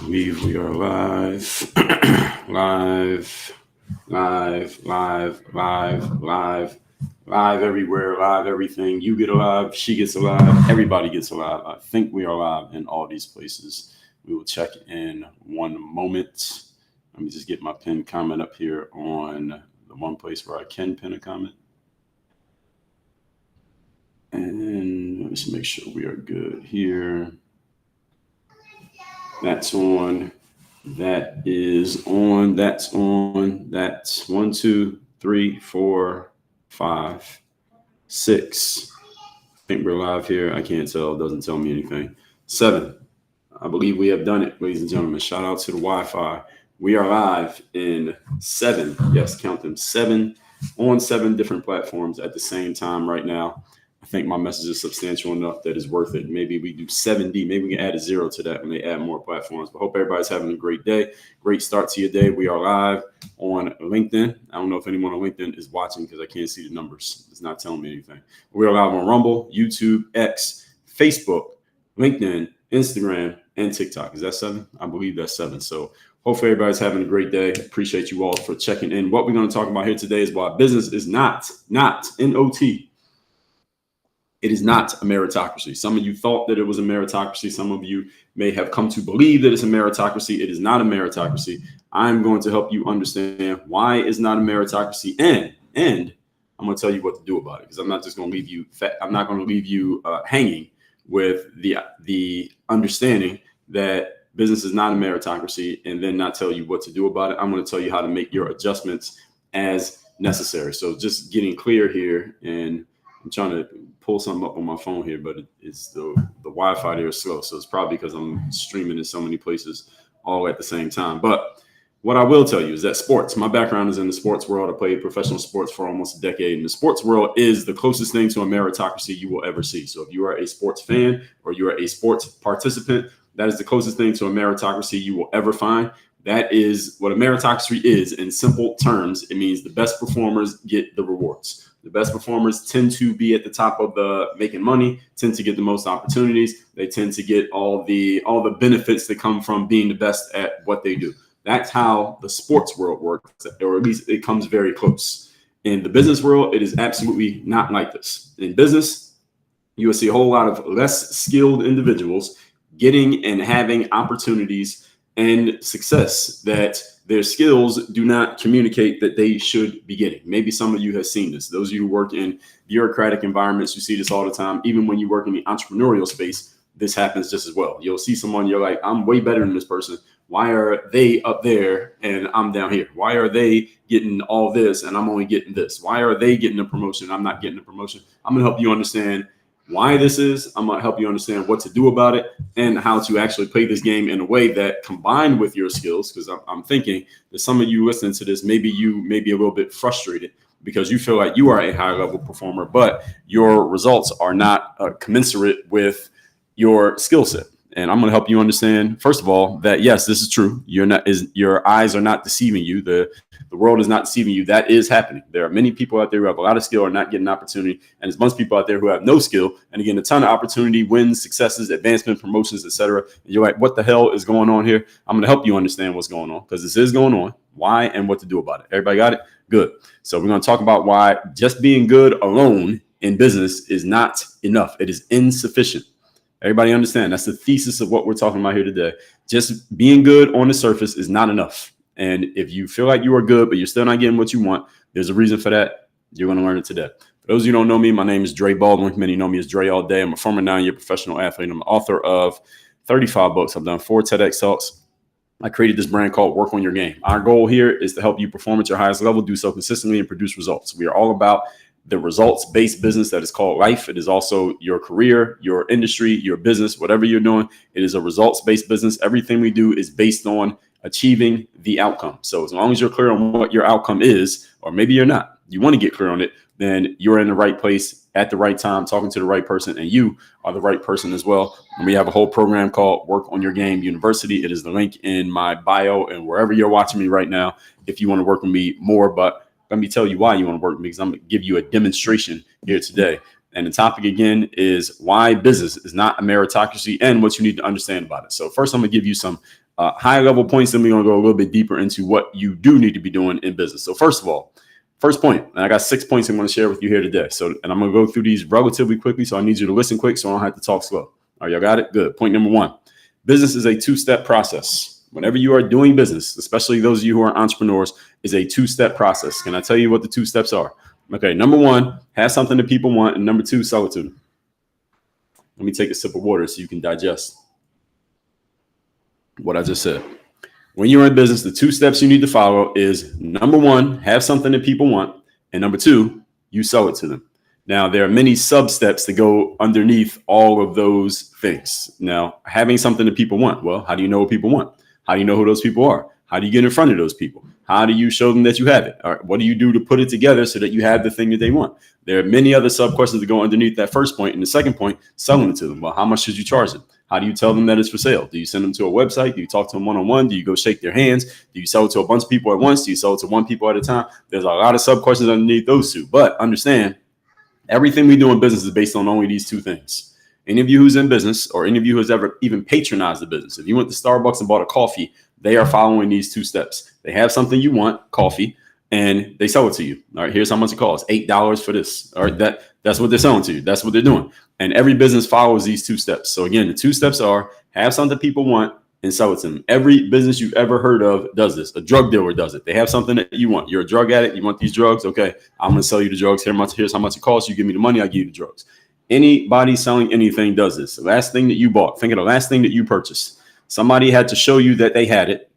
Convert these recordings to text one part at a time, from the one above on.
believe we are live. live everywhere, live everything. You get alive, she gets alive, everybody gets alive. I think we are live in all these places. We will check in one moment. Let me just get my pinned comment up here on the one place where I can pin a comment. And let's make sure we are good here. That's on. That is on. That's on. That's 1, 2, 3, 4, 5, 6. I think we're live here. I can't tell. It doesn't tell me anything. 7. I believe we have done it, ladies and gentlemen. Shout out to the Wi-Fi. We are live in 7. Yes, count them. 7 on 7 different platforms at the same time right now. I think my message is substantial enough that it's worth it. Maybe we do 70. Maybe we can add a 0 to that when they add more platforms. But hope everybody's having a great day. Great start to your day. We are live on LinkedIn. I don't know if anyone on LinkedIn is watching because I can't see the numbers. It's not telling me anything. We are live on Rumble, YouTube, X, Facebook, LinkedIn, Instagram, and TikTok. Is that 7? I believe that's 7. So hopefully everybody's having a great day. Appreciate you all for checking in. What we're going to talk about here today is why business is not N-O-T. It is not a meritocracy. Some of you thought that it was a meritocracy. Some of you may have come to believe that it's a meritocracy. It is not a meritocracy. I'm going to help you understand why it's not a meritocracy, and I'm going to tell you what to do about it, because I'm not just going to leave you I'm not going to leave you hanging with the understanding that business is not a meritocracy and then not tell you what to do about it. I'm going to tell you how to make your adjustments as necessary. So just getting clear here, and I'm trying to pull something up on my phone here, but it's the Wi-Fi there is slow. So it's probably because I'm streaming in so many places all at the same time. But what I will tell you is that sports, my background is in the sports world. I played professional sports for almost a decade. And the sports world is the closest thing to a meritocracy you will ever see. So if you are a sports fan or you are a sports participant, that is the closest thing to a meritocracy you will ever find. That is what a meritocracy is in simple terms. It means the best performers get the rewards. The best performers tend to be at the top of the making money, tend to get the most opportunities. They tend to get all the benefits that come from being the best at what they do. That's how the sports world works, or at least it comes very close. In the business world, it is absolutely not like this. In business, you will see a whole lot of less skilled individuals getting and having opportunities and success that their skills do not communicate that they should be getting. Maybe some of you have seen this. Those of you who work in bureaucratic environments, you see this all the time. Even when you work in the entrepreneurial space, this happens just as well. You'll see someone, you're like, I'm way better than this person. Why are they up there and I'm down here? Why are they getting all this and I'm only getting this? Why are they getting a promotion and I'm not getting a promotion? I'm going to help you understand why this is. I'm going to help you understand what to do about it and how to actually play this game in a way that, combined with your skills, because I'm thinking that some of you listening to this, maybe you may be a little bit frustrated because you feel like you are a high level performer, but your results are not commensurate with your skill set. And I'm going to help you understand, first of all, that yes, this is true. Your eyes are not deceiving you. The world is not deceiving you. That is happening. There are many people out there who have a lot of skill are not getting opportunity. And there's a bunch of people out there who have no skill and again, a ton of opportunity, wins, successes, advancement, promotions, etc. And you're like, what the hell is going on here? I'm going to help you understand what's going on, because this is going on, why, and what to do about it. Everybody got it? Good. So we're going to talk about why just being good alone in business is not enough. It is insufficient. Everybody understand? That's the thesis of what we're talking about here today. Just being good on the surface is not enough. And if you feel like you are good, but you're still not getting what you want, there's a reason for that. You're going to learn it today. For those of you who don't know me, my name is Dre Baldwin. Many know me as Dre all day. I'm a former 9-year professional athlete. I'm the author of 35 books. I've done 4 TEDx talks. I created this brand called Work on Your Game. Our goal here is to help you perform at your highest level, do so consistently, and produce results. We are all about the results-based business that is called life. It is also your career, your industry, your business, whatever you're doing. It is a results-based business. Everything we do is based on achieving the outcome. So as long as you're clear on what your outcome is, or maybe you're not, you want to get clear on it, then you're in the right place at the right time, talking to the right person, and you are the right person as well. And we have a whole program called Work on Your Game University. It is the link in my bio and wherever you're watching me right now if you want to work with me more. But let me tell you why you want to work with me, because I'm going to give you a demonstration here today. And the topic again is why business is not a meritocracy and what you need to understand about it. So first, I'm going to give you some high level points. Then we're going to go a little bit deeper into what you do need to be doing in business. So first of all, first point, and I got 6 points I'm going to share with you here today. So, and I'm going to go through these relatively quickly. So I need you to listen quick so I don't have to talk slow. All right, y'all got it? Good. Point number 1, business is a 2-step process. Whenever you are doing business, especially those of you who are entrepreneurs, is a 2-step process. Can I tell you what the 2 steps are? Okay, number 1, have something that people want. And number 2, sell it to them. Let me take a sip of water so you can digest what I just said. When you're in business, the 2 steps you need to follow is number 1, have something that people want. And number 2, you sell it to them. Now, there are many sub steps that go underneath all of those things. Now, having something that people want. Well, how do you know what people want? How do you know who those people are? How do you get in front of those people? How do you show them that you have it? All right, what do you do to put it together so that you have the thing that they want? There are many other sub questions that go underneath that first point. And the second point, selling it to them. Well, how much should you charge them? How do you tell them that it's for sale? Do you send them to a website? Do you talk to them one-on-one? Do you go shake their hands? Do you sell it to a bunch of people at once? Do you sell it to one people at a time? There's a lot of sub questions underneath those 2. But understand, everything we do in business is based on only these 2 things. Any of you who's in business, or any of you who's ever even patronized the business, if you went to Starbucks and bought a coffee, they are following these 2 steps. They have something you want, coffee, and they sell it to you. All right, here's how much it costs, $8 for this. All right, that's what they're selling to you. That's what they're doing. And every business follows these 2 steps. So again, the 2 steps are have something people want and sell it to them. Every business you've ever heard of does this. A drug dealer does it. They have something that you want. You're a drug addict. You want these drugs. Okay, I'm going to sell you the drugs. Here's how much it costs. You give me the money. I give you the drugs. Anybody selling anything does this. The last thing that you bought, think of the last thing that you purchased. Somebody had to show you that they had it.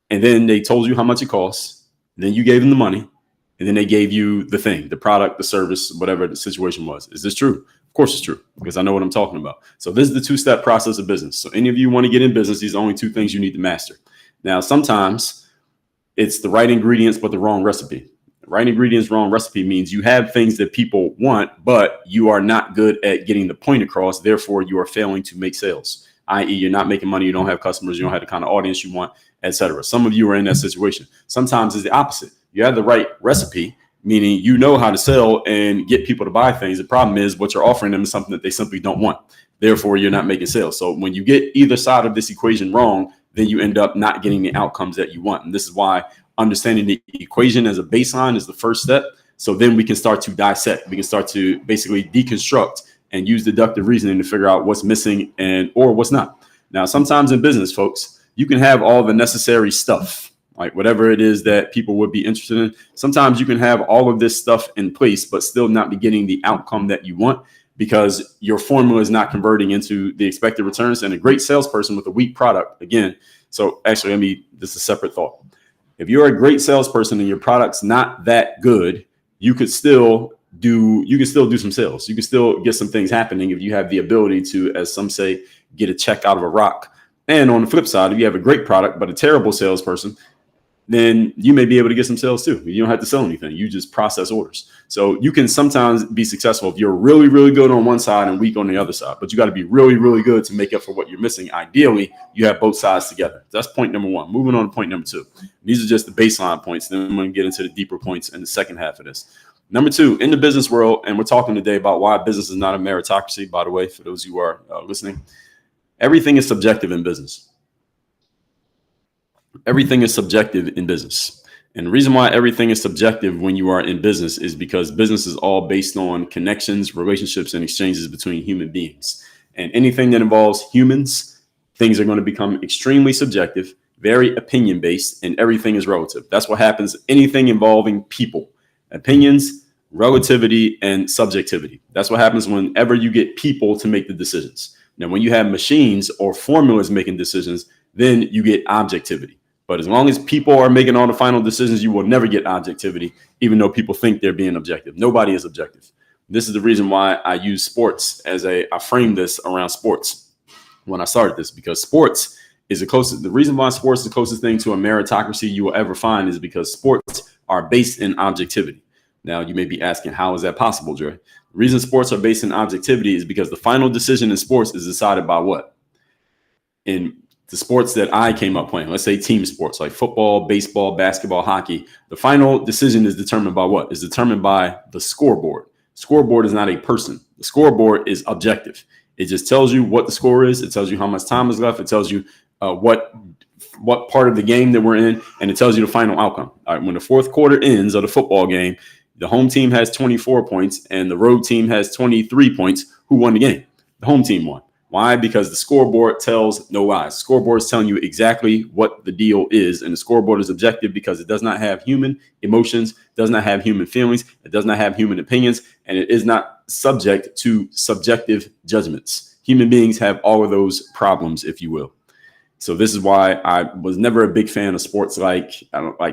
And then they told you how much it costs. Then you gave them the money. And then they gave you the thing, the product, the service, whatever the situation was. Is this true? Of course it's true, because I know what I'm talking about. So this is the 2-step process of business. So any of you want to get in business, these are only 2 things you need to master. Now, sometimes it's the right ingredients, but the wrong recipe. The right ingredients, wrong recipe means you have things that people want, but you are not good at getting the point across. Therefore, you are failing to make sales, i.e. you're not making money. You don't have customers. You don't have the kind of audience you want, etc. Some of you are in that situation. Sometimes it's the opposite. You have the right recipe, meaning you know how to sell and get people to buy things. The problem is what you're offering them is something that they simply don't want. Therefore, you're not making sales. So when you get either side of this equation wrong, then you end up not getting the outcomes that you want. And this is why understanding the equation as a baseline is the first step. So then we can start to dissect. We can start to basically deconstruct and use deductive reasoning to figure out what's missing or what's not. Now, sometimes in business, folks, you can have all the necessary stuff, like whatever it is that people would be interested in. Sometimes you can have all of this stuff in place, but still not be getting the outcome that you want because your formula is not converting into the expected returns. And a great salesperson with a weak product, again, so actually, this is a separate thought. If you're a great salesperson and your product's not that good, you can still do some sales. You can still get some things happening if you have the ability to, as some say, get a check out of a rock. And on the flip side, if you have a great product, but a terrible salesperson, then you may be able to get some sales too. You don't have to sell anything. You just process orders. So you can sometimes be successful if you're really, really good on one side and weak on the other side, but you got to be really, really good to make up for what you're missing. Ideally, you have both sides together. That's point number 1. Moving on to point number 2. These are just the baseline points. Then I'm going to get into the deeper points in the second half of this. Number 2, in the business world, and we're talking today about why business is not a meritocracy, by the way, for those who are listening. Everything is subjective in business. Everything is subjective in business. And the reason why everything is subjective when you are in business is because business is all based on connections, relationships, and exchanges between human beings. And anything that involves humans, things are going to become extremely subjective, very opinion-based, and everything is relative. That's what happens. Anything involving people, opinions, relativity, and subjectivity. That's what happens whenever you get people to make the decisions. Now, when you have machines or formulas making decisions, then you get objectivity. But as long as people are making all the final decisions, you will never get objectivity, even though people think they're being objective. Nobody is objective. This is the reason why I use sports I frame this around sports when I started this, because sports is the reason why sports is the closest thing to a meritocracy you will ever find is because sports are based in objectivity. Now, you may be asking, how is that possible, Dre? The reason sports are based in objectivity is because the final decision in sports is decided by what? In the sports that I came up playing, let's say team sports like football, baseball, basketball, hockey, the final decision is determined by what? Is determined by the scoreboard. Scoreboard is not a person. The scoreboard is objective. It just tells you what the score is. It tells you how much time is left. It tells you what part of the game that we're in, and it tells you the final outcome. All right, when the fourth quarter ends of the football game, the home team has 24 points and the road team has 23 points. Who won the game? The home team won. Why? Because the scoreboard tells no lies. The scoreboard is telling you exactly what the deal is, and the scoreboard is objective because it does not have human emotions, does not have human feelings, it does not have human opinions, and it is not subject to subjective judgments. Human beings have all of those problems, if you will. So this is why I was never a big fan of sports like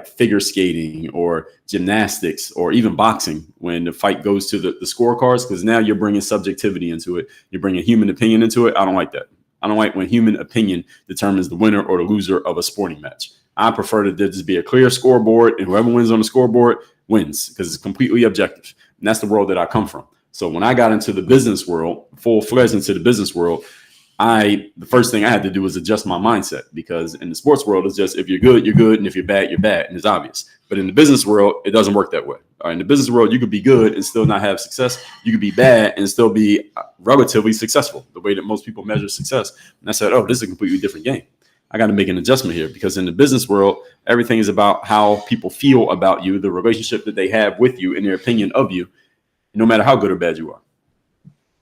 figure skating or gymnastics or even boxing when the fight goes to the scorecards, because now you're bringing subjectivity into it. You're bringing human opinion into it. I don't like that. I don't like when human opinion determines the winner or the loser of a sporting match. I prefer to just be a clear scoreboard, and whoever wins on the scoreboard wins because it's completely objective. And that's the world that I come from. So when I got into the business world, full-fledged into the business world, the first thing I had to do was adjust my mindset, because in the sports world, it's just if you're good, you're good. And if you're bad, you're bad. And it's obvious. But in the business world, it doesn't work that way. In the business world, you could be good and still not have success. You could be bad and still be relatively successful, the way that most people measure success. And I said, oh, this is a completely different game. I got to make an adjustment here, because in the business world, everything is about how people feel about you, the relationship that they have with you and their opinion of you, no matter how good or bad you are.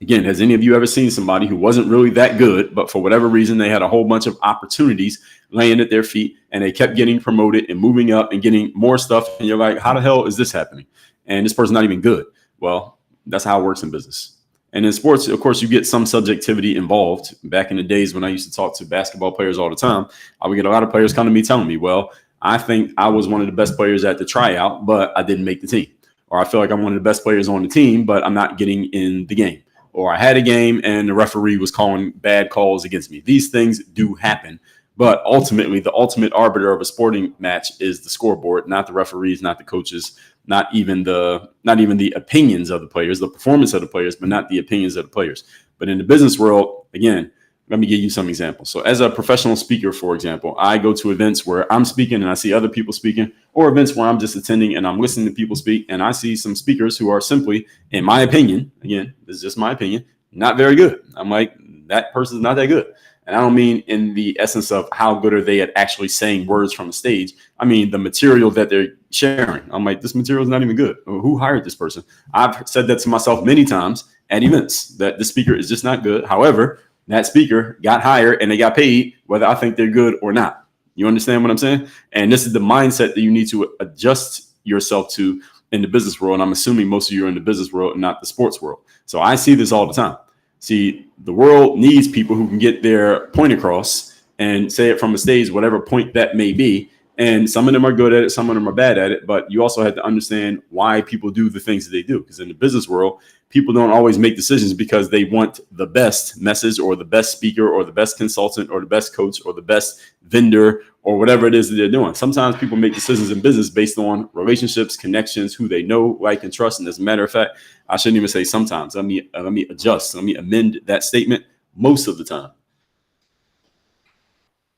Again, has any of you ever seen somebody who wasn't really that good, but for whatever reason, they had a whole bunch of opportunities laying at their feet and they kept getting promoted and moving up and getting more stuff? And you're like, how the hell is this happening? And this person's not even good. Well, that's how it works in business. And in sports, of course, you get some subjectivity involved. Back in the days when I used to talk to basketball players all the time, I would get a lot of players come to me telling me, well, I think I was one of the best players at the tryout, but I didn't make the team. Or I feel like I'm one of the best players on the team, but I'm not getting in the game. Or I had a game and the referee was calling bad calls against me. These things do happen. But ultimately, the ultimate arbiter of a sporting match is the scoreboard, not the referees, not the coaches, not even the opinions of the players, the performance of the players, but not the opinions of the players. But in the business world, again, let me give you some examples. So as a professional speaker, for example, I go to events where I'm speaking and I see other people speaking, or events where I'm just attending and I'm listening to people speak, and I see some speakers who are simply, in my opinion, again, this is just my opinion, not very good. I'm like, that person's not that good. And I don't mean in the essence of how good are they at actually saying words from the stage. I mean the material that they're sharing. I'm like, this material is not even good. Who hired this person? I've said that to myself many times at events, that the speaker is just not good. However, that speaker got hired and they got paid whether I think they're good or not. You understand what I'm saying? And this is the mindset that you need to adjust yourself to in the business world. And I'm assuming most of you are in the business world and not the sports world. So I see this all the time. See, the world needs people who can get their point across and say it from a stage, whatever point that may be. And some of them are good at it, some of them are bad at it. But you also have to understand why people do the things that they do. Because in the business world, people don't always make decisions because they want the best message or the best speaker or the best consultant or the best coach or the best vendor or whatever it is that they're doing. Sometimes people make decisions in business based on relationships, connections, who they know, like, and trust. And as a matter of fact, I shouldn't even say sometimes. Let me amend that statement. Most of the time,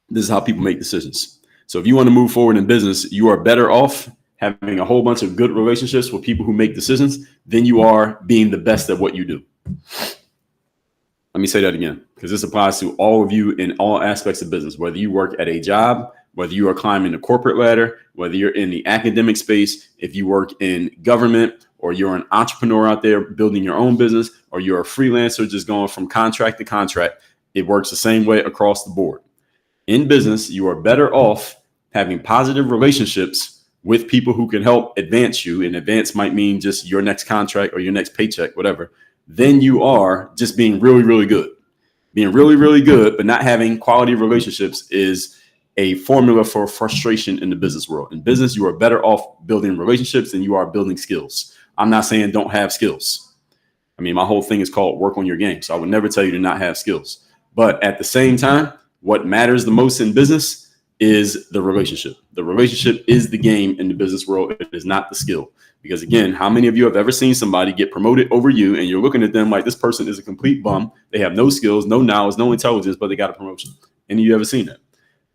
this is how people make decisions. So if you want to move forward in business, you are better off having a whole bunch of good relationships with people who make decisions than you are being the best at what you do. Let me say that again, because this applies to all of you in all aspects of business, whether you work at a job, whether you are climbing the corporate ladder, whether you're in the academic space, if you work in government, or you're an entrepreneur out there building your own business, or you're a freelancer just going from contract to contract. It works the same way across the board. In business, you are better off having positive relationships with people who can help advance you, and advance might mean just your next contract or your next paycheck, whatever, then you are just being really, really good. Being really, really good, but not having quality relationships is a formula for frustration in the business world. In business, you are better off building relationships than you are building skills. I'm not saying don't have skills. I mean, my whole thing is called work on your game. So I would never tell you to not have skills. But at the same time, what matters the most in business is the relationship. The relationship is the game in the business world. It is not the skill. Because again, how many of you have ever seen somebody get promoted over you and you're looking at them like this person is a complete bum. They have no skills, no knowledge, no intelligence, but they got a promotion. Any of you ever seen that?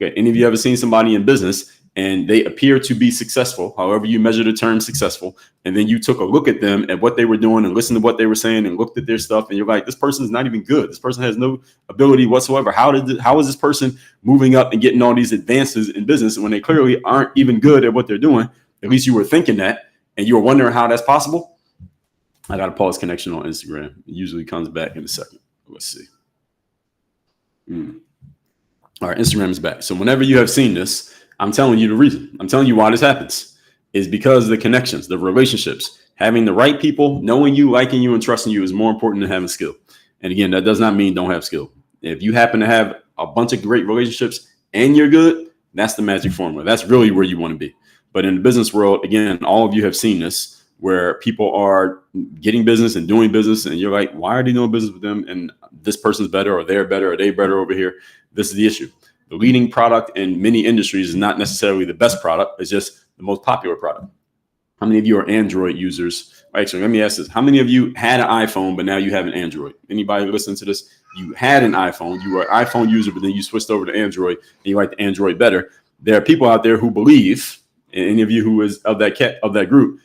Okay. Any of you ever seen somebody in business and they appear to be successful, however you measure the term successful, and then you took a look at them at what they were doing and listened to what they were saying and looked at their stuff, and you're like, this person is not even good. This person has no ability whatsoever. How is this person moving up and getting all these advances in business when they clearly aren't even good at what they're doing? At least you were thinking that, and you were wondering how that's possible. I got to pause connection on Instagram. It usually comes back in a second. Let's see. All right, Instagram is back. So whenever you have seen this, I'm telling you the reason. I'm telling you why this happens is because of the connections, the relationships. Having the right people, knowing you, liking you, and trusting you is more important than having skill. And again, that does not mean don't have skill. If you happen to have a bunch of great relationships and you're good, that's the magic formula. That's really where you want to be. But in the business world, again, all of you have seen this, where people are getting business and doing business, and you're like, why are they doing business with them? And this person's better, or they're better, or they better over here. This is the issue. The leading product in many industries is not necessarily the best product. It's just the most popular product. How many of you are Android users? Actually, let me ask this. How many of you had an iPhone, but now you have an Android? Anybody listening to this? You had an iPhone. You were an iPhone user, but then you switched over to Android, and you like the Android better. There are people out there who believe, and any of you who is of that group,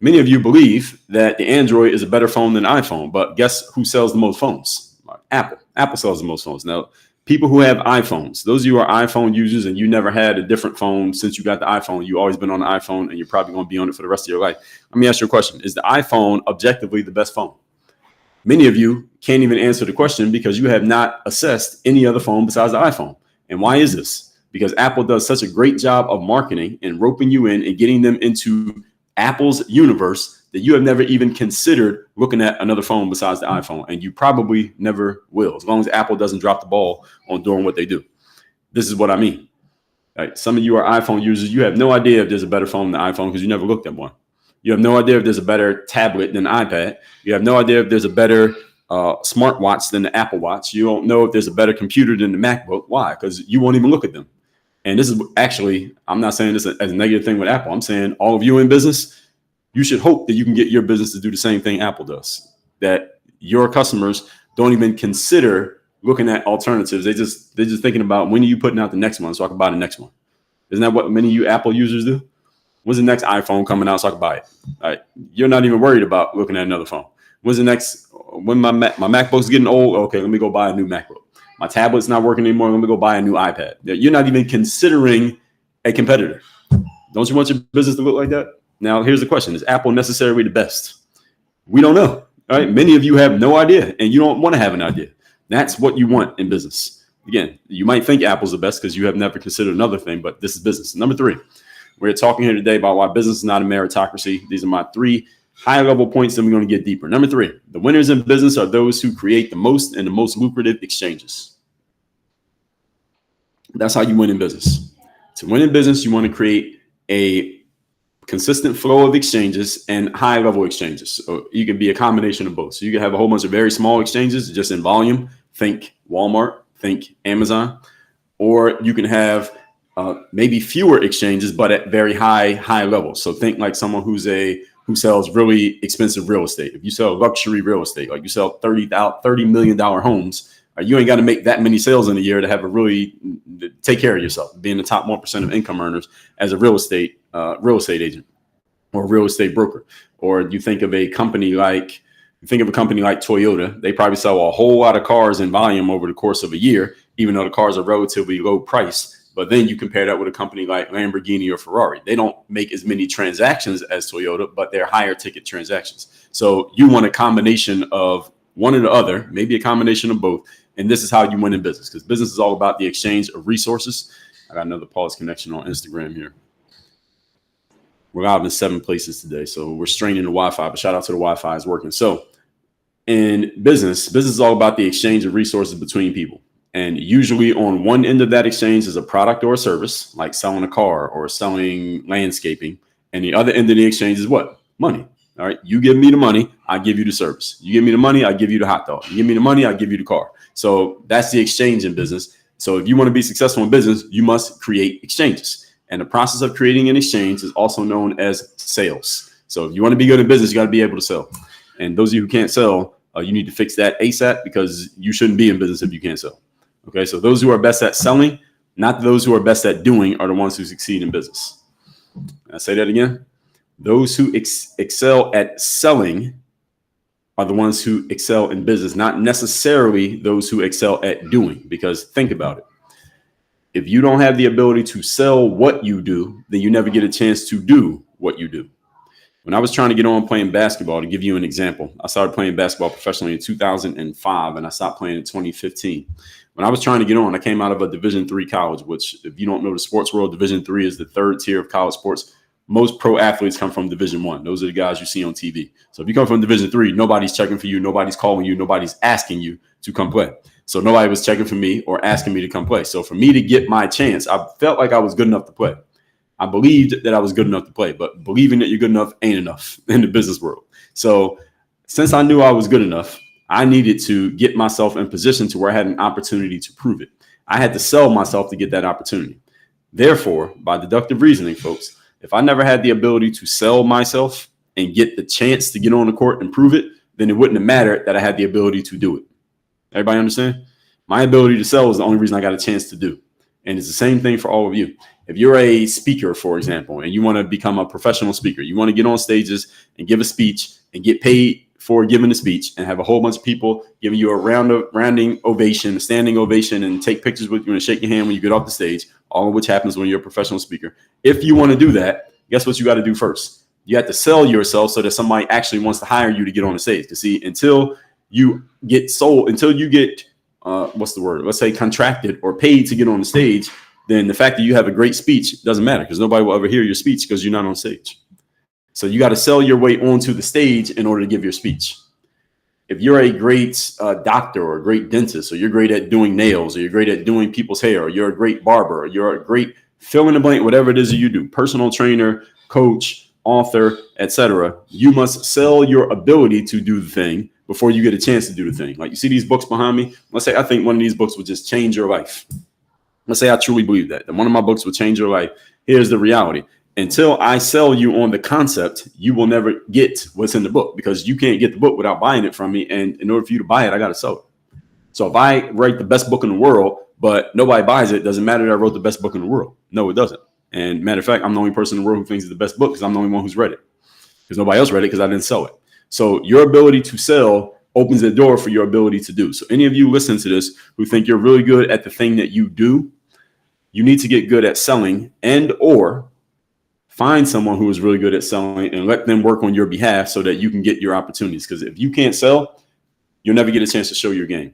many of you believe that the Android is a better phone than iPhone. But guess who sells the most phones? Apple. Apple sells the most phones. Now, people who have iPhones, those of you who are iPhone users and you never had a different phone since you got the iPhone, you've always been on the iPhone and you're probably going to be on it for the rest of your life. Let me ask you a question. Is the iPhone objectively the best phone? Many of you can't even answer the question because you have not assessed any other phone besides the iPhone. And why is this? Because Apple does such a great job of marketing and roping you in and getting them into Apple's universe that you have never even considered looking at another phone besides the iPhone. And you probably never will, as long as Apple doesn't drop the ball on doing what they do. This is what I mean. Right? Some of you are iPhone users. You have no idea if there's a better phone than the iPhone because you never looked at one. You have no idea if there's a better tablet than the iPad. You have no idea if there's a better smartwatch than the Apple Watch. You don't know if there's a better computer than the MacBook. Why? Because you won't even look at them. And this is actually, I'm not saying this as a negative thing with Apple. I'm saying all of you in business, you should hope that you can get your business to do the same thing Apple does, that your customers don't even consider looking at alternatives. They're just thinking about, when are you putting out the next one so I can buy the next one? Isn't that what many of you Apple users do? When's the next iPhone coming out so I can buy it? All right. You're not even worried about looking at another phone. When's the next, when my MacBook's getting old, okay, let me go buy a new MacBook. My tablet's not working anymore, let me go buy a new iPad. You're not even considering a competitor. Don't you want your business to look like that? Now, here's the question. Is Apple necessarily the best? We don't know. All right. Many of you have no idea, and you don't want to have an idea. That's what you want in business. Again, you might think Apple's the best because you have never considered another thing, but this is business. Number 3, we're talking here today about why business is not a meritocracy. These are my 3 high-level points, and we're going to get deeper. Number 3, the winners in business are those who create the most and the most lucrative exchanges. That's how you win in business. To win in business, you want to create a consistent flow of exchanges and high level exchanges. So you can be a combination of both. So you can have a whole bunch of very small exchanges just in volume. Think Walmart, think Amazon, or you can have maybe fewer exchanges, but at very high levels. So think like someone who sells really expensive real estate. If you sell luxury real estate, like you sell $30 million homes, you ain't got to make that many sales in a year to have take care of yourself, being the top 1% of income earners as a real estate agent or real estate broker. Or you think of a company like Toyota. They probably sell a whole lot of cars in volume over the course of a year, even though the cars are relatively low price. But then you compare that with a company like Lamborghini or Ferrari. They don't make as many transactions as Toyota, but they're higher ticket transactions. So you want a combination of one or the other, maybe a combination of both. And this is how you win in business, because business is all about the exchange of resources. I got another pause connection on Instagram here. We're live in 7 places today, so we're straining the Wi-Fi, but shout out to the Wi-Fi, is working. So in business is all about the exchange of resources between people. And usually on one end of that exchange is a product or a service, like selling a car or selling landscaping. And the other end of the exchange is what? Money. All right. You give me the money, I give you the service. You give me the money, I give you the hot dog. You give me the money, I give you the car. So that's the exchange in business. So if you want to be successful in business, you must create exchanges. And the process of creating an exchange is also known as sales. So if you want to be good in business, you got to be able to sell. And those of you who can't sell, you need to fix that ASAP, because you shouldn't be in business if you can't sell. Okay. So those who are best at selling Not those who are best at doing are the ones who succeed in business. I say that again. Those who excel at selling are the ones who excel in business, not necessarily those who excel at doing. Because think about it. If you don't have the ability to sell what you do, then you never get a chance to do what you do. When I was trying to get on playing basketball, to give you an example, I started playing basketball professionally in 2005 and I stopped playing in 2015. When I was trying to get on, I came out of a Division III college, which if you don't know the sports world, Division III is the third tier of college sports. Most pro athletes come from Division I. Those are the guys you see on TV. So if you come from Division III, nobody's checking for you. Nobody's calling you. Nobody's asking you to come play. So nobody was checking for me or asking me to come play. So for me to get my chance, I felt like I was good enough to play. I believed that I was good enough to play, but believing that you're good enough ain't enough in the business world. So since I knew I was good enough, I needed to get myself in position to where I had an opportunity to prove it. I had to sell myself to get that opportunity. Therefore, by deductive reasoning, folks, if I never had the ability to sell myself and get the chance to get on the court and prove it, then it wouldn't have mattered that I had the ability to do it. Everybody understand? My ability to sell is the only reason I got a chance to do. And it's the same thing for all of you. If you're a speaker, for example, and you want to become a professional speaker, you want to get on stages and give a speech and get paid for giving a speech and have a whole bunch of people giving you a rounding ovation, a standing ovation, and take pictures with you and shake your hand when you get off the stage, all of which happens when you're a professional speaker. If you want to do that, guess what you got to do first? You have to sell yourself so that somebody actually wants to hire you to get on the stage. Because see, until you get sold, until you get let's say contracted or paid to get on the stage, then the fact that you have a great speech doesn't matter because nobody will ever hear your speech because you're not on stage. So you got to sell your way onto the stage in order to give your speech. If you're a great doctor or a great dentist, or you're great at doing nails, or you're great at doing people's hair, or you're a great barber, or you're a great fill in the blank, whatever it is that you do, personal trainer, coach, author, etc., you must sell your ability to do the thing before you get a chance to do the thing. Like you see these books behind me. Let's say I think one of these books will just change your life. Let's say I truly believe that one of my books will change your life. Here's the reality. Until I sell you on the concept, you will never get what's in the book because you can't get the book without buying it from me. And in order for you to buy it, I got to sell it. So if I write the best book in the world, but nobody buys it, doesn't matter that I wrote the best book in the world. No, it doesn't. And matter of fact, I'm the only person in the world who thinks it's the best book because I'm the only one who's read it. Because nobody else read it because I didn't sell it. So your ability to sell opens the door for your ability to do. So any of you listening to this who think you're really good at the thing that you do, you need to get good at selling and or find someone who is really good at selling and let them work on your behalf so that you can get your opportunities. Because if you can't sell, you'll never get a chance to show your game.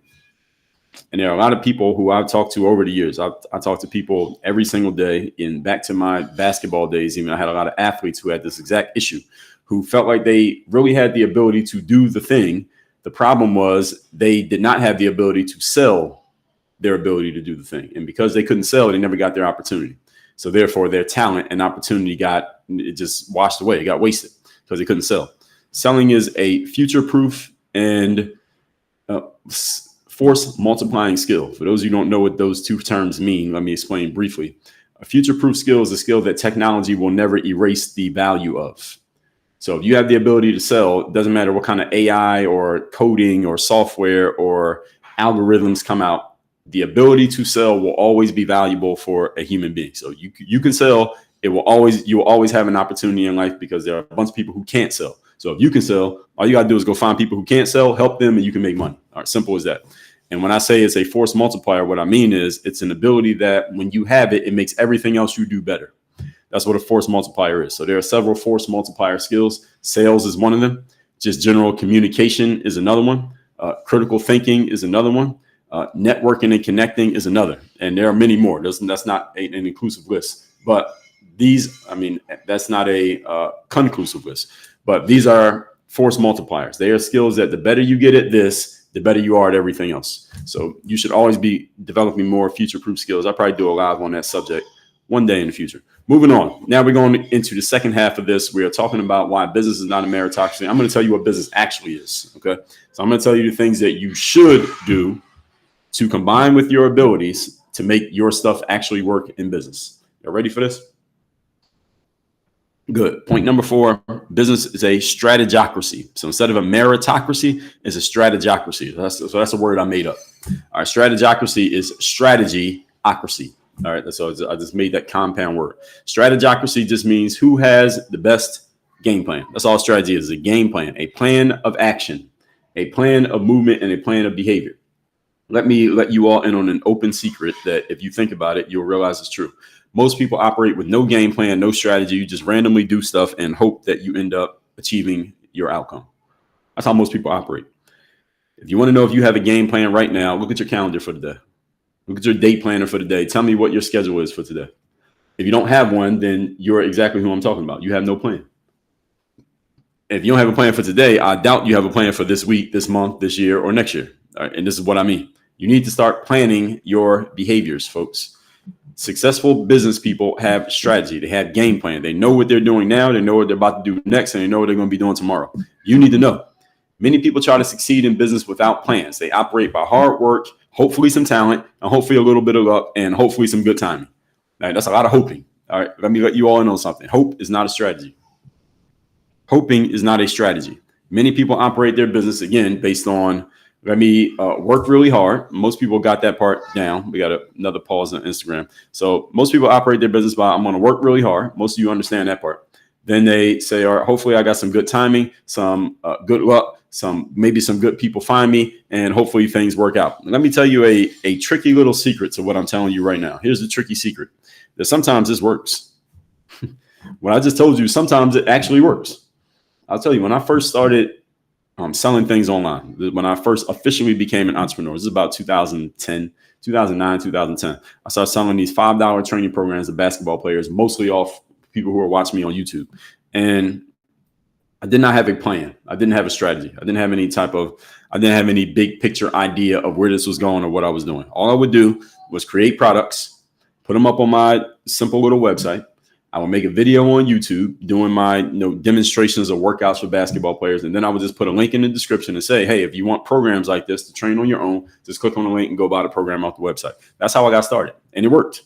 And there are a lot of people who I've talked to over the years. I talk to people every single day. And back to my basketball days, even I had a lot of athletes who had this exact issue, who felt like they really had the ability to do the thing. The problem was they did not have the ability to sell their ability to do the thing. And because they couldn't sell, they never got their opportunity. So therefore, their talent and opportunity just washed away. It got wasted because they couldn't sell. Selling is a future-proof and force multiplying skill. For those of you who don't know what those two terms mean, let me explain briefly. A future-proof skill is a skill that technology will never erase the value of. So if you have the ability to sell, it doesn't matter what kind of AI or coding or software or algorithms come out, the ability to sell will always be valuable for a human being. So you can sell. You will always have an opportunity in life because there are a bunch of people who can't sell. So if you can sell, all you got to do is go find people who can't sell, help them, and you can make money. All right, simple as that. And when I say it's a force multiplier, what I mean is it's an ability that when you have it, it makes everything else you do better. That's what a force multiplier is. So there are several force multiplier skills. Sales is one of them. Just general communication is another one. Critical thinking is another one. Networking and connecting is another. And there are many more. That's not an inclusive list. But that's not a conclusive list. But these are force multipliers. They are skills that the better you get at this, the better you are at everything else. So you should always be developing more future-proof skills. I'll probably do a live on that subject one day in the future. Moving on. Now we're going into the second half of this. We are talking about why business is not a meritocracy. I'm going to tell you what business actually is. Okay. So I'm going to tell you the things that you should do to combine with your abilities to make your stuff actually work in business. You ready for this? Good. Point number 4, business is a strategocracy. So instead of a meritocracy, it's a strategocracy. So that's a word I made up. All right. Strategocracy is strategy-ocracy. All right. So I just made that compound word. Strategocracy just means who has the best game plan. That's all strategy is, a game plan, a plan of action, a plan of movement, and a plan of behavior. Let me let you all in on an open secret that if you think about it, you'll realize it's true. Most people operate with no game plan, no strategy. You just randomly do stuff and hope that you end up achieving your outcome. That's how most people operate. If you want to know if you have a game plan right now, look at your calendar for the day. Look at your day planner for the day. Tell me what your schedule is for today. If you don't have one, then you're exactly who I'm talking about. You have no plan. If you don't have a plan for today, I doubt you have a plan for this week, this month, this year, or next year. All right, and this is what I mean. You need to start planning your behaviors, folks. Successful business people have strategy. They have game plan. They know what they're doing now. They know what they're about to do next, and they know what they're going to be doing tomorrow. You need to know. Many people try to succeed in business without plans. They operate by hard work, hopefully some talent, and hopefully a little bit of luck, and hopefully some good timing. All right, that's a lot of hoping. All right, let me let you all in on something. Hope is not a strategy. Hoping is not a strategy. Many people operate their business, again, based on, let me work really hard. Most people got that part down. We got another pause on Instagram. So most people operate their business by, I'm going to work really hard. Most of you understand that part. Then they say, all right, hopefully I got some good timing, some good luck, maybe some good people find me, and hopefully things work out. Let me tell you a tricky little secret to what I'm telling you right now. Here's the tricky secret. That sometimes this works. What I just told you, sometimes it actually works. I'll tell you, when I first started selling things online, when I first officially became an entrepreneur, this is about 2009, 2010. I started selling these $5 training programs to basketball players, mostly off people who are watching me on YouTube. And I did not have a plan. I didn't have a strategy. I didn't have any big picture idea of where this was going or what I was doing. All I would do was create products, put them up on my simple little website. I would make a video on YouTube doing my demonstrations of workouts for basketball players. And then I would just put a link in the description and say, hey, if you want programs like this to train on your own, just click on the link and go buy the program off the website. That's how I got started. And it worked.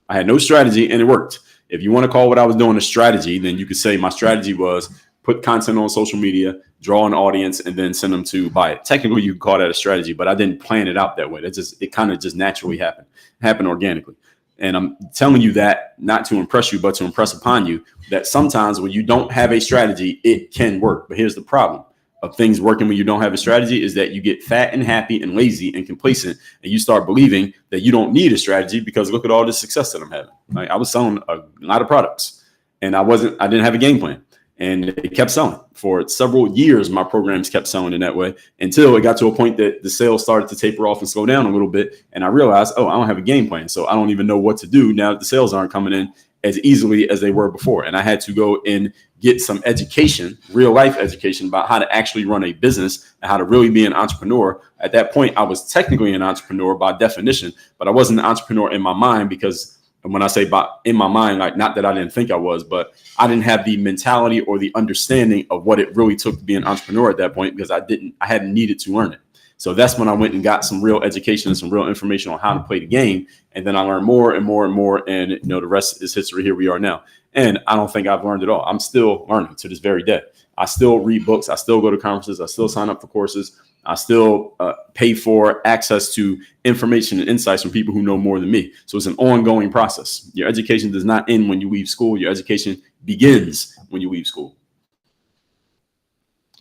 I had no strategy and it worked. If you want to call what I was doing a strategy, then you could say my strategy was put content on social media, draw an audience, and then send them to buy it. Technically, you could call that a strategy, but I didn't plan it out that way. It kind of just naturally happened. It happened organically. And I'm telling you that not to impress you, but to impress upon you that sometimes when you don't have a strategy, it can work. But here's the problem of things working when you don't have a strategy is that you get fat and happy and lazy and complacent, and you start believing that you don't need a strategy because look at all the success that I'm having. Like, I was selling a lot of products and I didn't have a game plan. And it kept selling for several years. My programs kept selling in that way until it got to a point that the sales started to taper off and slow down a little bit. And I realized, I don't have a game plan. So I don't even know what to do now that the sales aren't coming in as easily as they were before. And I had to go and get some education, real life education about how to actually run a business and how to really be an entrepreneur. At that point, I was technically an entrepreneur by definition, but I wasn't an entrepreneur in my mind because when I say in my mind, like not that I didn't think I was, but I didn't have the mentality or the understanding of what it really took to be an entrepreneur at that point because I hadn't needed to learn it. So that's when I went and got some real education and some real information on how to play the game. And then I learned more and more and more. And the rest is history. Here we are now. And I don't think I've learned it all. I'm still learning to this very day. I still read books. I still go to conferences. I still sign up for courses. I still pay for access to information and insights from people who know more than me. So it's an ongoing process. Your education does not end when you leave school. Your education begins when you leave school.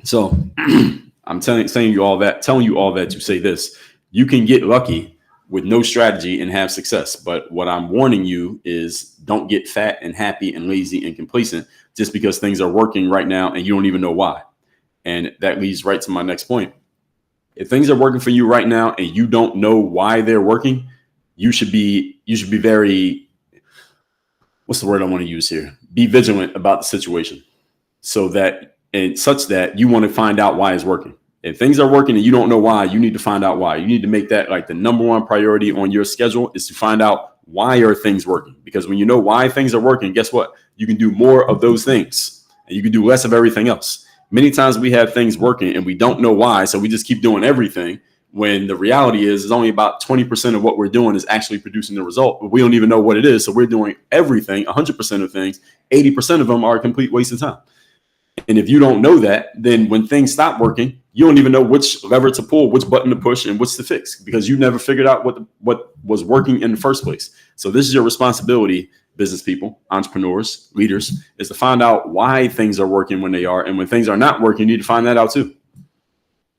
So I'm telling you all that to say this. You can get lucky with no strategy and have success. But what I'm warning you is don't get fat and happy and lazy and complacent just because things are working right now and you don't even know why. And that leads right to my next point. If things are working for you right now and you don't know why they're working, you should be very, what's the word I want to use here? Be vigilant about the situation such that you want to find out why it's working. If things are working and you don't know why, you need to find out why. You need to make that like the number one priority on your schedule is to find out why are things working? Because when you know why things are working, guess what? You can do more of those things and you can do less of everything else. Many times we have things working and we don't know why. So we just keep doing everything when the reality is only about 20% of what we're doing is actually producing the result. But we don't even know what it is. So we're doing everything, 100% of things, 80% of them are a complete waste of time. And if you don't know that, then when things stop working, You don't even know which lever to pull, which button to push, and what's to fix, because you never figured out what was working in the first place. So this is your responsibility, business people, entrepreneurs, leaders, is to find out why things are working when they are. And when things are not working, you need to find that out too.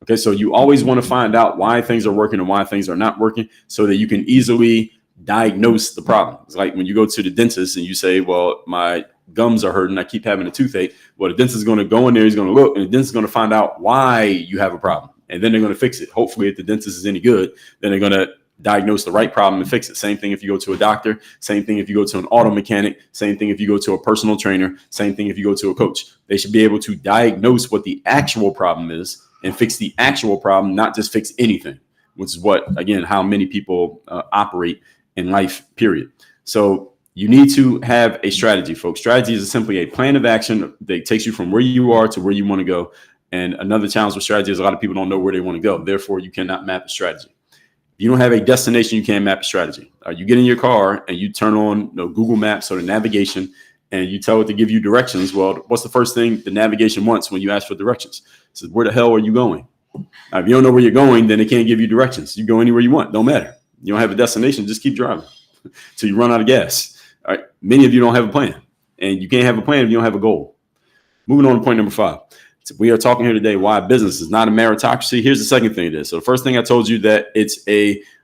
Okay, so you always want to find out why things are working and why things are not working so that you can easily diagnose the problem. It's like when you go to the dentist and you say, well, my gums are hurting, I keep having a toothache. Well, the dentist is going to go in there, he's going to look, and the dentist is going to find out why you have a problem. And then they're going to fix it. Hopefully, if the dentist is any good, then they're going to diagnose the right problem and fix it. Same thing if you go to a doctor, same thing if you go to an auto mechanic, same thing if you go to a personal trainer, same thing if you go to a coach. They should be able to diagnose what the actual problem is and fix the actual problem, not just fix anything, which is what, again, how many people operate in life, period. So you need to have a strategy, folks. Strategy is simply a plan of action that takes you from where you are to where you want to go. And another challenge with strategy is a lot of people don't know where they want to go. Therefore, you cannot map a strategy. If you don't have a destination, you can't map a strategy. You get in your car and you turn on Google Maps or the navigation and you tell it to give you directions. Well, what's the first thing the navigation wants when you ask for directions? It says, where the hell are you going? If you don't know where you're going, then it can't give you directions. You go anywhere you want. Don't matter. You don't have a destination. Just keep driving till you run out of gas. All right. Many of you don't have a plan, and you can't have a plan if you don't have a goal. Moving on to point number 5. So we are talking here today why business is not a meritocracy. Here's the second thing it is. So the first thing I told you that it's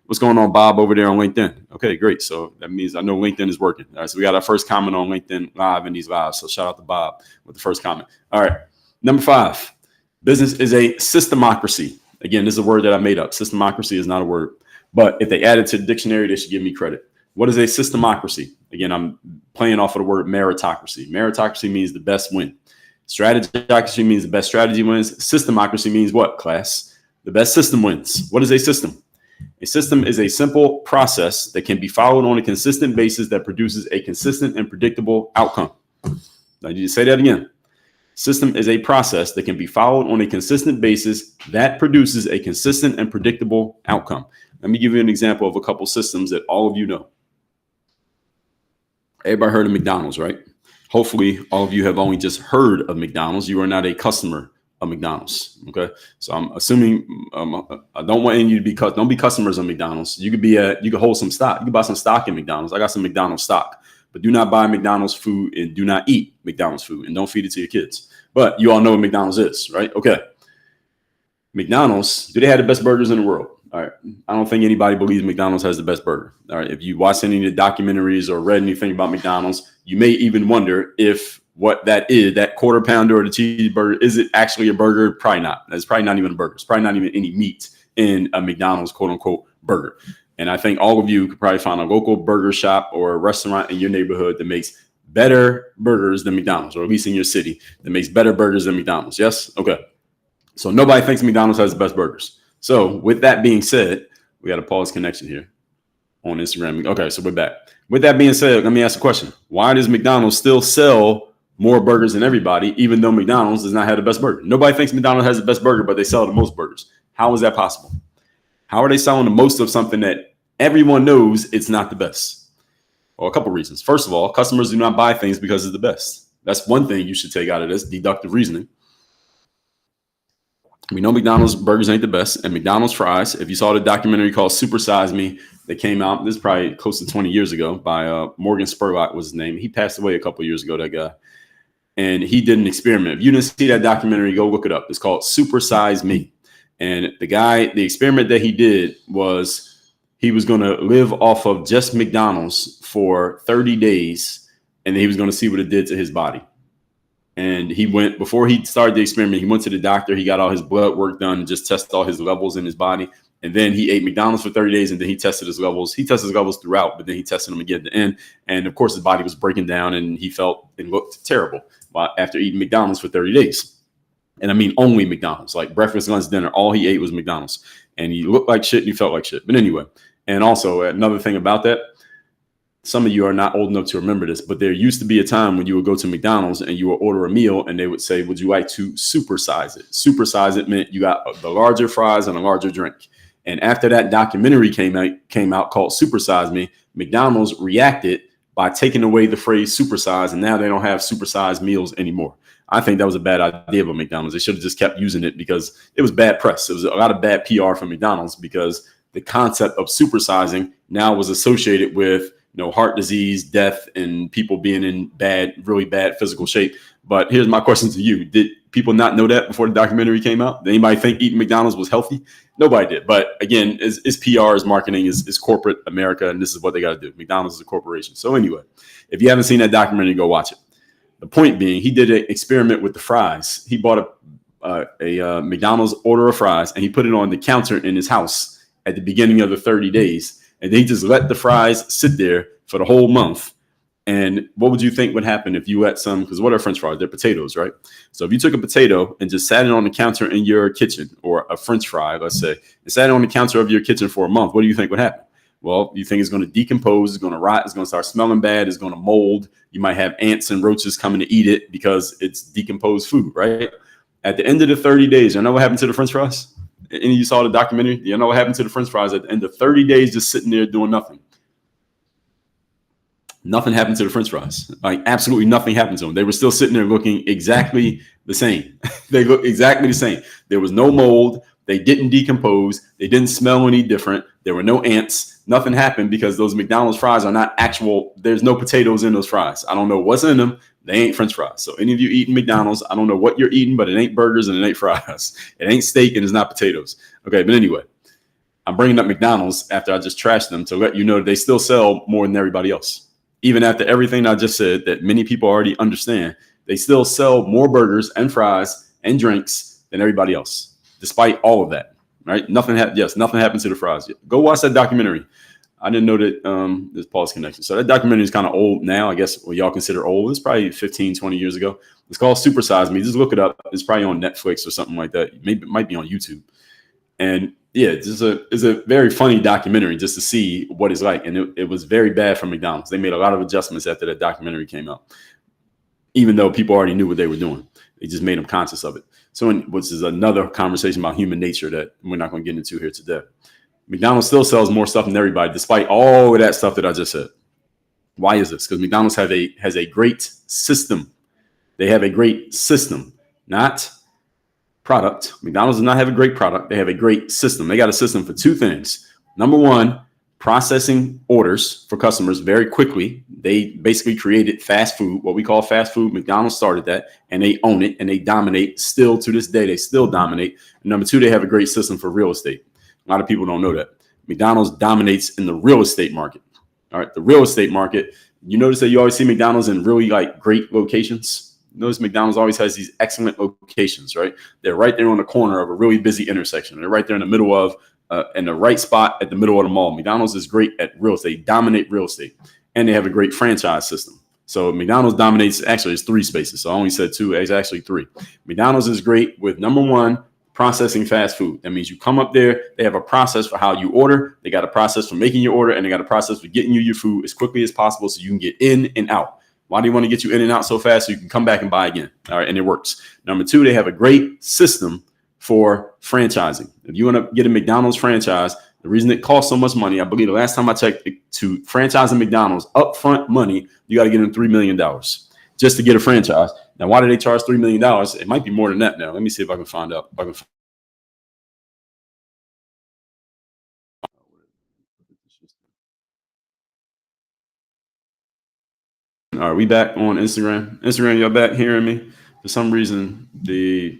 what's going on, Bob, over there on LinkedIn. Okay, great. So that means I know LinkedIn is working. All right. So we got our first comment on LinkedIn live in these lives. So shout out to Bob with the first comment. All right. Number 5, business is a systemocracy. Again, this is a word that I made up. Systemocracy is not a word, but if they add it to the dictionary, they should give me credit. What is a systemocracy? Again, I'm playing off of the word meritocracy. Meritocracy means the best win. Strategocracy means the best strategy wins. Systemocracy means what, class? The best system wins. What is a system? A system is a simple process that can be followed on a consistent basis that produces a consistent and predictable outcome. I need to say that again. System is a process that can be followed on a consistent basis that produces a consistent and predictable outcome. Let me give you an example of a couple systems that all of you know. Everybody heard of McDonald's, right? Hopefully, all of you have only just heard of McDonald's. You are not a customer of McDonald's. Okay, so I'm assuming I don't want any of you to be don't be customers of McDonald's. You could you could hold some stock. You could buy some stock in McDonald's. I got some McDonald's stock, but do not buy McDonald's food and do not eat McDonald's food and don't feed it to your kids. But you all know what McDonald's is, right? Okay, McDonald's. Do they have the best burgers in the world? All right. I don't think anybody believes McDonald's has the best burger. All right. If you watch any of the documentaries or read anything about McDonald's, you may even wonder if what that is, that quarter pounder or the cheeseburger, is it actually a burger? Probably not. It's probably not even a burger. It's probably not even any meat in a McDonald's quote unquote burger. And I think all of you could probably find a local burger shop or a restaurant in your neighborhood that makes better burgers than McDonald's, or at least in your city that makes better burgers than McDonald's. Yes. Okay. So nobody thinks McDonald's has the best burgers. So with that being said, we got to pause connection here on Instagram. Okay, so we're back. With that being said, let me ask a question. Why does McDonald's still sell more burgers than everybody, even though McDonald's does not have the best burger? Nobody thinks McDonald's has the best burger, but they sell the most burgers. How is that possible? How are they selling the most of something that everyone knows it's not the best? Well, a couple reasons. First of all, customers do not buy things because it's the best. That's one thing you should take out of this, deductive reasoning. We know McDonald's burgers ain't the best, and McDonald's fries. If you saw the documentary called Super Size Me that came out, this is probably close to 20 years ago, by Morgan Spurlock was his name. He passed away a couple of years ago, that guy. And he did an experiment. If you didn't see that documentary, go look it up. It's called Super Size Me. And the experiment that he did was he was going to live off of just McDonald's for 30 days, and then he was going to see what it did to his body. And he went, before he started the experiment, he went to the doctor. He got all his blood work done and just tested all his levels in his body. And then he ate McDonald's for 30 days and then he tested his levels. He tested his levels throughout, but then he tested them again at the end. And of course, his body was breaking down and he felt and looked terrible after eating McDonald's for 30 days. And I mean, only McDonald's, like breakfast, lunch, dinner, all he ate was McDonald's. And he looked like shit and he felt like shit. But anyway, and also another thing about that, some of you are not old enough to remember this, but there used to be a time when you would go to McDonald's and you would order a meal and they would say, would you like to supersize it? Supersize it meant you got the larger fries and a larger drink. And after that documentary came out called Super Size Me, McDonald's reacted by taking away the phrase supersize, and now they don't have supersized meals anymore. I think that was a bad idea by McDonald's. They should have just kept using it because it was bad press. It was a lot of bad PR from McDonald's because the concept of supersizing now was associated with heart disease, death, and people being in really bad physical shape. But here's my question to you. Did people not know that before the documentary came out? Did anybody think eating McDonald's was healthy? Nobody did. But again, it's PR, it's marketing, it's corporate America, and this is what they got to do. McDonald's is a corporation. So anyway, if you haven't seen that documentary, go watch it. The point being, he did an experiment with the fries. He bought a McDonald's order of fries, and he put it on the counter in his house at the beginning of the 30 days. And they just let the fries sit there for the whole month. And what would you think would happen if you ate some? Because what are French fries? They're potatoes, right? So if you took a potato and just sat it on the counter in your kitchen, or a French fry, let's say, and sat it on the counter of your kitchen for a month, what do you think would happen? Well, you think it's going to decompose, it's going to rot, it's going to start smelling bad, it's going to mold. You might have ants and roaches coming to eat it because it's decomposed food, right? At the end of the 30 days, you know what happened to the French fries? Any of you saw the documentary? You know what happened to the French fries at the end of 30 days just sitting there doing nothing? Nothing happened to the French fries. Like absolutely nothing happened to them. They were still sitting there looking exactly the same. They look exactly the same. There was no mold. They didn't decompose. They didn't smell any different. There were no ants. Nothing happened because those McDonald's fries are not actual. There's no potatoes in those fries. I don't know what's in them. They ain't French fries. So any of you eating McDonald's, I don't know what you're eating, but it ain't burgers and it ain't fries. It ain't steak and it's not potatoes. Okay, but anyway, I'm bringing up McDonald's after I just trashed them to let you know that they still sell more than everybody else. Even after everything I just said that many people already understand, they still sell more burgers and fries and drinks than everybody else, despite all of that, right? Nothing happened to the fries yet. Go watch that documentary. I didn't know that there's Paul's connection. So that documentary is kind of old now, I guess what y'all consider old. It's probably 15, 20 years ago. It's called Super Size Me. Just look it up. It's probably on Netflix or something like that. Maybe it might be on YouTube. And yeah, it's a very funny documentary just to see what it's like. And it was very bad for McDonald's. They made a lot of adjustments after that documentary came out, even though people already knew what they were doing. They just made them conscious of it. So, which is another conversation about human nature that we're not going to get into here today. McDonald's still sells more stuff than everybody, despite all of that stuff that I just said. Why is this? Because McDonald's has a great system. They have a great system, not product. McDonald's does not have a great product. They have a great system. They got a system for two things. Number one, processing orders for customers very quickly. They basically created fast food, what we call fast food. McDonald's started that, and they own it, and they dominate still to this day. They still dominate. And number two, they have a great system for real estate. A lot of people don't know that. McDonald's dominates in the real estate market. All right, the real estate market. You notice that you always see McDonald's in really great locations. Notice McDonald's always has these excellent locations, right? They're right there on the corner of a really busy intersection. They're right there in the middle of, in the right spot at the middle of the mall. McDonald's is great at real estate, dominate real estate, and they have a great franchise system. So McDonald's dominates, actually it's three spaces. So I only said two, it's actually three. McDonald's is great with number one, processing fast food. That means you come up there, they have a process for how you order. They got a process for making your order, and they got a process for getting you your food as quickly as possible so you can get in and out. Why do you want to get you in and out so fast so you can come back and buy again? All right, and it works. Number two, they have a great system for franchising. If you want to get a McDonald's franchise, the reason it costs so much money, I believe the last time I checked, to franchise a McDonald's upfront money, you got to get them $3 million just to get a franchise. Now, why do they charge $3 million? It might be more than that now. Let me see if I can find out. All right, we back on Instagram. Instagram, y'all back hearing me? For some reason, I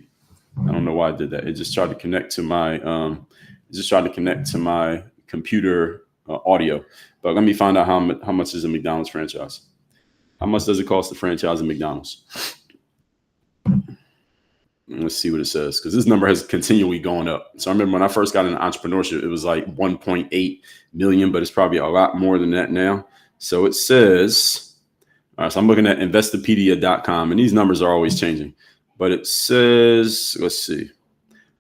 don't know why I did that. It just tried to connect to my computer audio. But let me find out how much is a McDonald's franchise. How much does it cost to franchise a McDonald's? Let's see what it says, because this number has continually gone up. So I remember when I first got into entrepreneurship, it was like 1.8 million, but it's probably a lot more than that now. So it says, all right, so I'm looking at investopedia.com, and these numbers are always changing. But it says, let's see.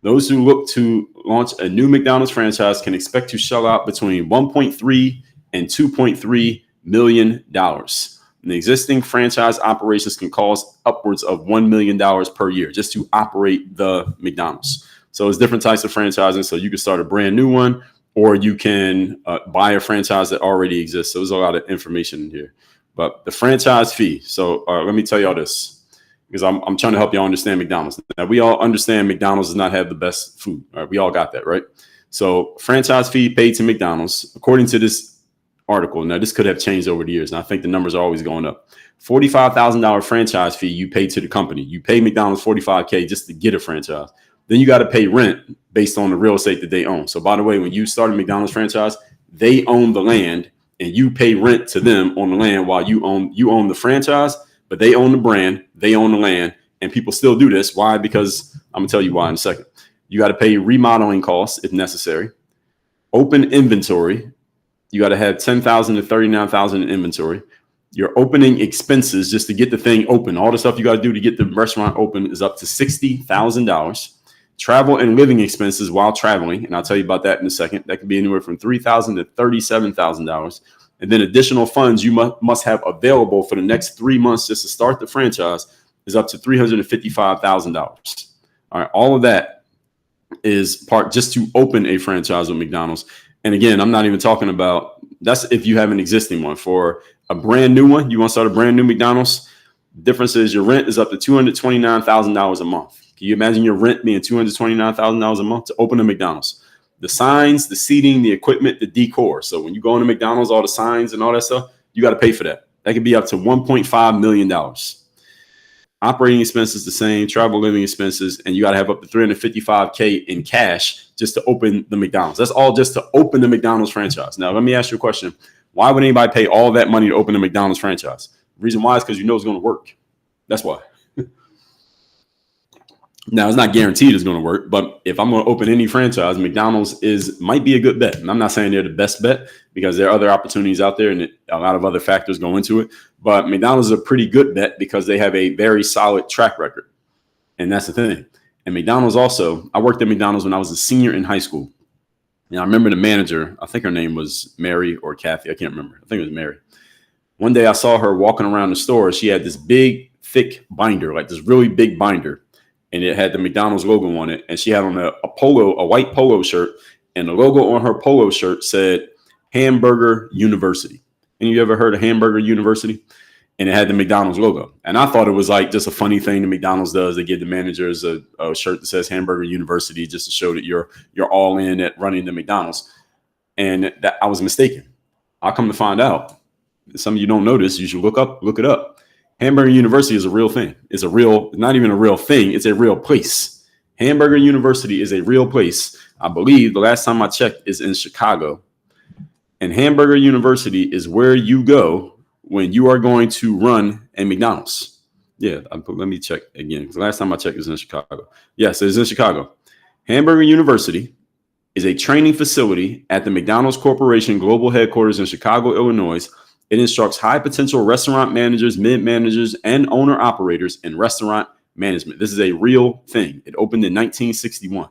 Those who look to launch a new McDonald's franchise can expect to shell out between 1.3 and 2.3 million dollars. And the existing franchise operations can cost upwards of $1 million per year just to operate the McDonald's. So it's different types of franchising. So you can start a brand new one, or you can buy a franchise that already exists. So there's a lot of information in here. But the franchise fee. So let me tell y'all this. because I'm trying to help y'all understand McDonald's. Now, we all understand McDonald's does not have the best food. All right, we all got that, right? So franchise fee paid to McDonald's, according to this article. Now, this could have changed over the years, and I think the numbers are always going up. $45,000 franchise fee you pay to the company. You pay McDonald's $45K just to get a franchise. Then you got to pay rent based on the real estate that they own. So by the way, when you start a McDonald's franchise, they own the land and you pay rent to them on the land while you own the franchise, but they own the brand, they own the land, and people still do this. Why? Because I'm gonna tell you why in a second. You got to pay remodeling costs if necessary. Open inventory. You got to have 10,000 to 39,000 in inventory. Your opening expenses just to get the thing open, all the stuff you got to do to get the restaurant open is up to $60,000. Travel and living expenses while traveling, and I'll tell you about that in a second. That could be anywhere from $3,000 to $37,000. And then additional funds you must have available for the next 3 months just to start the franchise is up to $355,000. All right, all of that is part just to open a franchise with McDonald's. And again, I'm not even talking about that's if you have an existing one. For a brand new one, you want to start a brand new McDonald's. The difference is your rent is up to $229,000 a month. Can you imagine your rent being $229,000 a month to open a McDonald's? The signs, the seating, the equipment, the decor. So when you go into McDonald's, all the signs and all that stuff, you got to pay for that. That could be up to $1.5 million. Operating expenses the same, travel, living expenses, and you got to have up to $355K in cash just to open the McDonald's. That's all just to open the McDonald's franchise. Now, let me ask you a question. Why would anybody pay all that money to open a McDonald's franchise? The reason why is because you know it's going to work. That's why. Now, it's not guaranteed it's going to work, but if I'm going to open any franchise, McDonald's might be a good bet. And I'm not saying they're the best bet because there are other opportunities out there and a lot of other factors go into it. But McDonald's is a pretty good bet because they have a very solid track record. And that's the thing. And McDonald's also, I worked at McDonald's when I was a senior in high school. And I remember the manager, I think her name was Mary or Kathy. I can't remember. I think it was Mary. One day I saw her walking around the store. She had this big, thick binder, like this really big binder. And it had the McDonald's logo on it. And she had on a white polo shirt. And the logo on her polo shirt said Hamburger University. And you ever heard of Hamburger University? And it had the McDonald's logo. And I thought it was like just a funny thing that McDonald's does. They give the managers a shirt that says Hamburger University just to show that you're all in at running the McDonald's. And that I was mistaken. I'll come to find out. Some of you don't know this. You should look it up. Hamburger University is a real thing. It's not even a real thing. It's a real place. Hamburger University is a real place. I believe the last time I checked is in Chicago. And Hamburger University is where you go when you are going to run a McDonald's. Yeah, let me check again. Because the last time I checked it was in Chicago. Yes, it's in Chicago. Hamburger University is a training facility at the McDonald's Corporation Global Headquarters in Chicago, Illinois. It instructs high potential restaurant managers, mid-managers, and owner-operators in restaurant management. This is a real thing. It opened in 1961.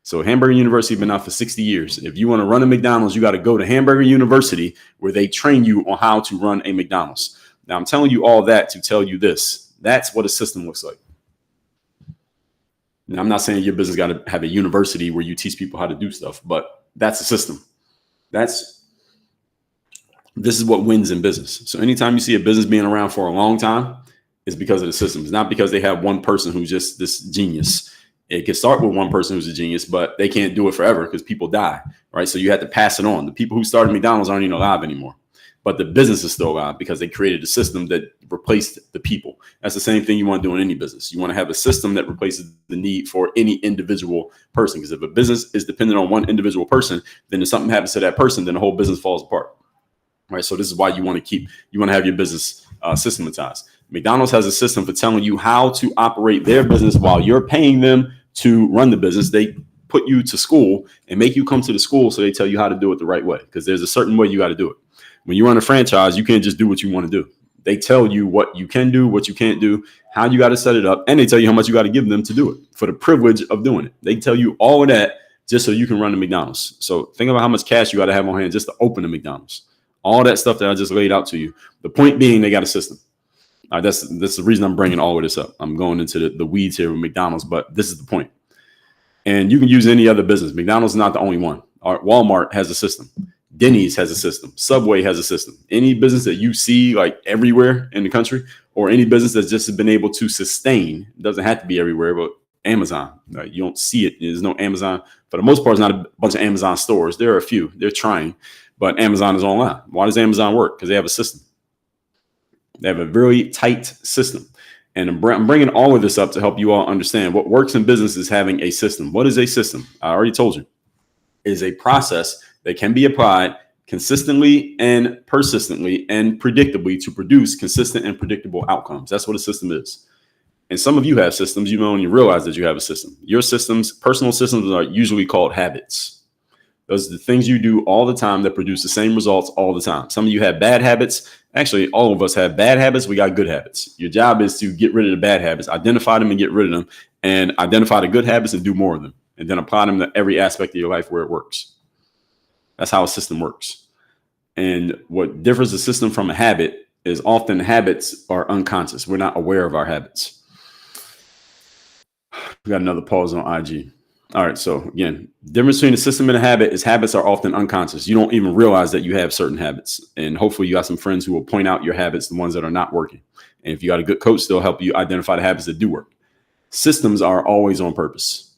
So Hamburger University has been out for 60 years. If you want to run a McDonald's, you got to go to Hamburger University where they train you on how to run a McDonald's. Now, I'm telling you all that to tell you this. That's what a system looks like. Now, I'm not saying your business got to have a university where you teach people how to do stuff, but that's a system. This is what wins in business. So anytime you see a business being around for a long time, it's because of the system. It's not because they have one person who's just this genius. It can start with one person who's a genius, but they can't do it forever because people die, right? So you have to pass it on. The people who started McDonald's aren't even alive anymore, but the business is still alive because they created a system that replaced the people. That's the same thing you want to do in any business. You want to have a system that replaces the need for any individual person, because if a business is dependent on one individual person, then if something happens to that person, then the whole business falls apart. Right. So this is why you want to have your business systematized. McDonald's has a system for telling you how to operate their business while you're paying them to run the business. They put you to school and make you come to the school so they tell you how to do it the right way, because there's a certain way you got to do it. When you run a franchise, you can't just do what you want to do. They tell you what you can do, what you can't do, how you got to set it up, and they tell you how much you got to give them to do it for the privilege of doing it. They tell you all of that just so you can run the McDonald's. So think about how much cash you got to have on hand just to open a McDonald's. All that stuff that I just laid out to you. The point being, they got a system. That's the reason I'm bringing all of this up. I'm going into the weeds here with McDonald's, but this is the point. And you can use any other business. McDonald's is not the only one. Walmart has a system. Denny's has a system. Subway has a system. Any business that you see like everywhere in the country, or any business that's just been able to sustain. It doesn't have to be everywhere, but Amazon, right? You don't see it. There's no Amazon. For the most part, it's not a bunch of Amazon stores. There are a few. They're trying, but Amazon is online. Why does Amazon work? Because they have a system. They have a very tight system. And I'm bringing all of this up to help you all understand what works in business is having a system. What is a system? I already told you. It is a process that can be applied consistently and persistently and predictably to produce consistent and predictable outcomes. That's what a system is. And some of you have systems. You don't even realize that you have a system. Your systems, personal systems, are usually called habits. Those are the things you do all the time that produce the same results all the time. Some of you have bad habits. Actually, all of us have bad habits. We got good habits. Your job is to get rid of the bad habits, identify them and get rid of them, and identify the good habits and do more of them, and then apply them to every aspect of your life where it works. That's how a system works. And what differs a system from a habit is often habits are unconscious. We're not aware of our habits. We got another pause on IG. All right. So again, difference between a system and a habit is habits are often unconscious. You don't even realize that you have certain habits. And hopefully you got some friends who will point out your habits, the ones that are not working. And if you got a good coach, they'll help you identify the habits that do work. Systems are always on purpose.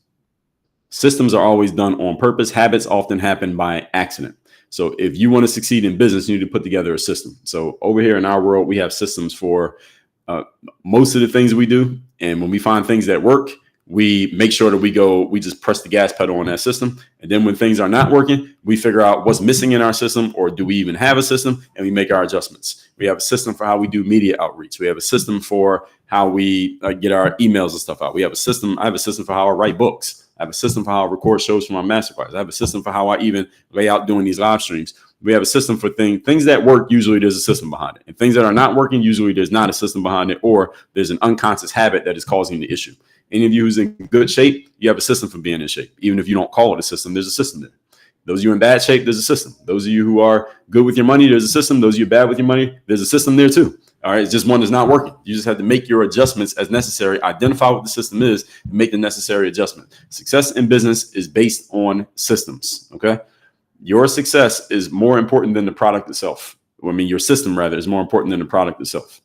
Systems are always done on purpose. Habits often happen by accident. So if you want to succeed in business, you need to put together a system. So over here in our world, we have systems for most of the things we do. And when we find things that work, we make sure that we just press the gas pedal on that system. And then when things are not working, we figure out what's missing in our system, or do we even have a system, and we make our adjustments. We have a system for how we do media outreach. We have a system for how we get our emails and stuff out. We have a system. I have a system for how I write books. I have a system for how I record shows for my masterclass. I have a system for how I even lay out doing these live streams. We have a system for things that work. Usually there's a system behind it. And things that are not working, usually there's not a system behind it, or there's an unconscious habit that is causing the issue. Any of you who's in good shape, you have a system for being in shape. Even if you don't call it a system, there's a system there. Those of you in bad shape, there's a system. Those of you who are good with your money, there's a system. Those of you bad with your money, there's a system there too. All right. It's just one that's not working. You just have to make your adjustments as necessary, identify what the system is, and make the necessary adjustment. Success in business is based on systems. Okay. Your success is more important than the product itself. Your system rather is more important than the product itself.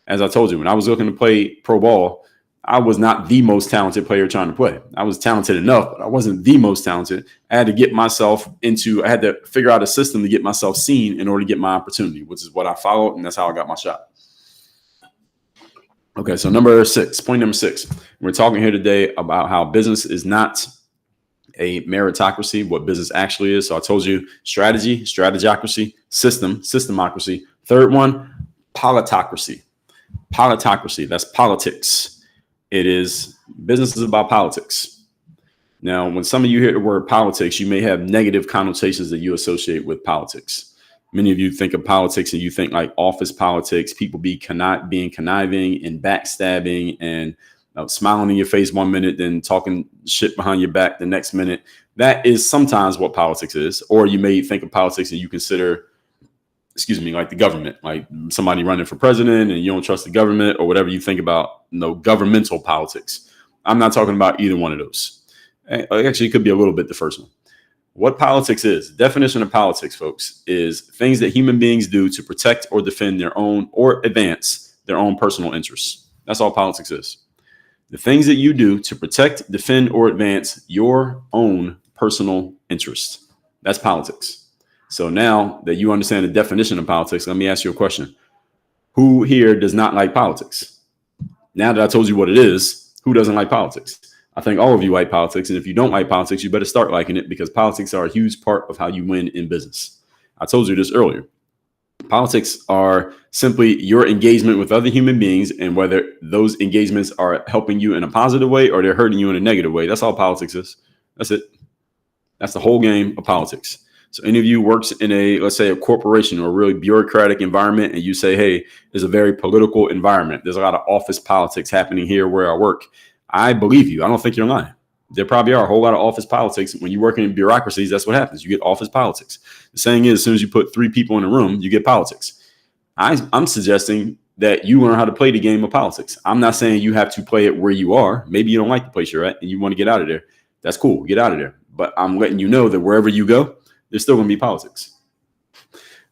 As I told you, when I was looking to play pro ball, I was not the most talented player trying to play. I was talented enough, but I wasn't the most talented. I had to figure out a system to get myself seen in order to get my opportunity, which is what I followed. And that's how I got my shot. Okay. So point number 6, we're talking here today about how business is not a meritocracy, what business actually is. So I told you strategy, strategocracy, system, systemocracy. Third one, politocracy. Politocracy, that's politics. Business is about politics. Now, when some of you hear the word politics, you may have negative connotations that you associate with politics. Many of you think of politics and you think like office politics, people being conniving and backstabbing and smiling in your face one minute, then talking shit behind your back the next minute. That is sometimes what politics is. Or you may think of politics and you consider, like the government, like somebody running for president and you don't trust the government, or whatever you think about, governmental politics. I'm not talking about either one of those. Actually, it could be a little bit the first one. What politics is, the definition of politics, folks, is things that human beings do to protect or defend their own or advance their own personal interests. That's all politics is. The things that you do to protect, defend, or advance your own personal interests. That's politics. So now that you understand the definition of politics, let me ask you a question. Who here does not like politics? Now that I told you what it is, who doesn't like politics? I think all of you like politics. And if you don't like politics, you better start liking it, because politics are a huge part of how you win in business. I told you this earlier. Politics are simply your engagement with other human beings, and whether those engagements are helping you in a positive way or they're hurting you in a negative way. That's all politics is. That's it. That's the whole game of politics. So any of you works in let's say a corporation or a really bureaucratic environment, and you say, hey, there's a very political environment. There's a lot of office politics happening here where I work. I believe you. I don't think you're lying. There probably are a whole lot of office politics. When you work in bureaucracies, that's what happens. You get office politics. The saying is, as soon as you put 3 people in a room, you get politics. I'm suggesting that you learn how to play the game of politics. I'm not saying you have to play it where you are. Maybe you don't like the place you're at and you want to get out of there. That's cool. Get out of there. But I'm letting you know that wherever you go, there's still going to be politics.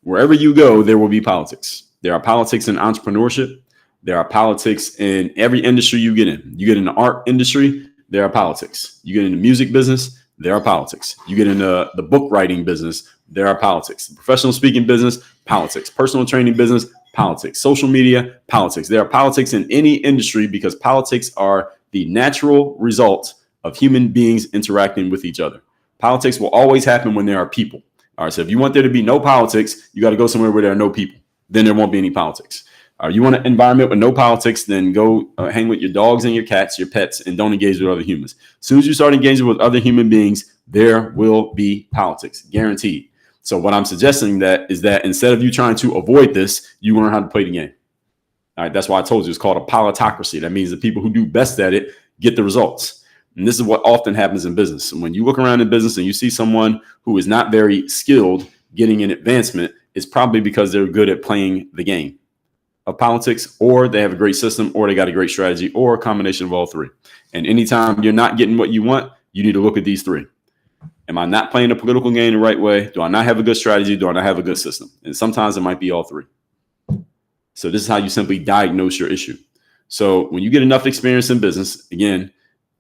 Wherever you go, there will be politics. There are politics in entrepreneurship. There are politics in every industry you get in. You get in the art industry, there are politics. You get in the music business, there are politics. You get in the book writing business, there are politics. Professional speaking business, politics. Personal training business, politics. Social media, politics. There are politics in any industry because politics are the natural result of human beings interacting with each other. Politics will always happen when there are people. All right, so if you want there to be no politics, you got to go somewhere where there are no people. Then there won't be any politics. You want an environment with no politics, then go hang with your dogs and your cats, your pets, and don't engage with other humans. As soon as you start engaging with other human beings, there will be politics, guaranteed. So what I'm suggesting is that instead of you trying to avoid this, you learn how to play the game. All right, that's why I told you it's called a politocracy. That means the people who do best at it get the results. And this is what often happens in business. When you look around in business and you see someone who is not very skilled getting an advancement, it's probably because they're good at playing the game of politics, or they have a great system, or they got a great strategy, or a combination of all three. And anytime you're not getting what you want, you need to look at these three. Am I not playing the political game the right way? Do I not have a good strategy? Do I not have a good system? And sometimes it might be all three. So this is how you simply diagnose your issue. So when you get enough experience in business, again,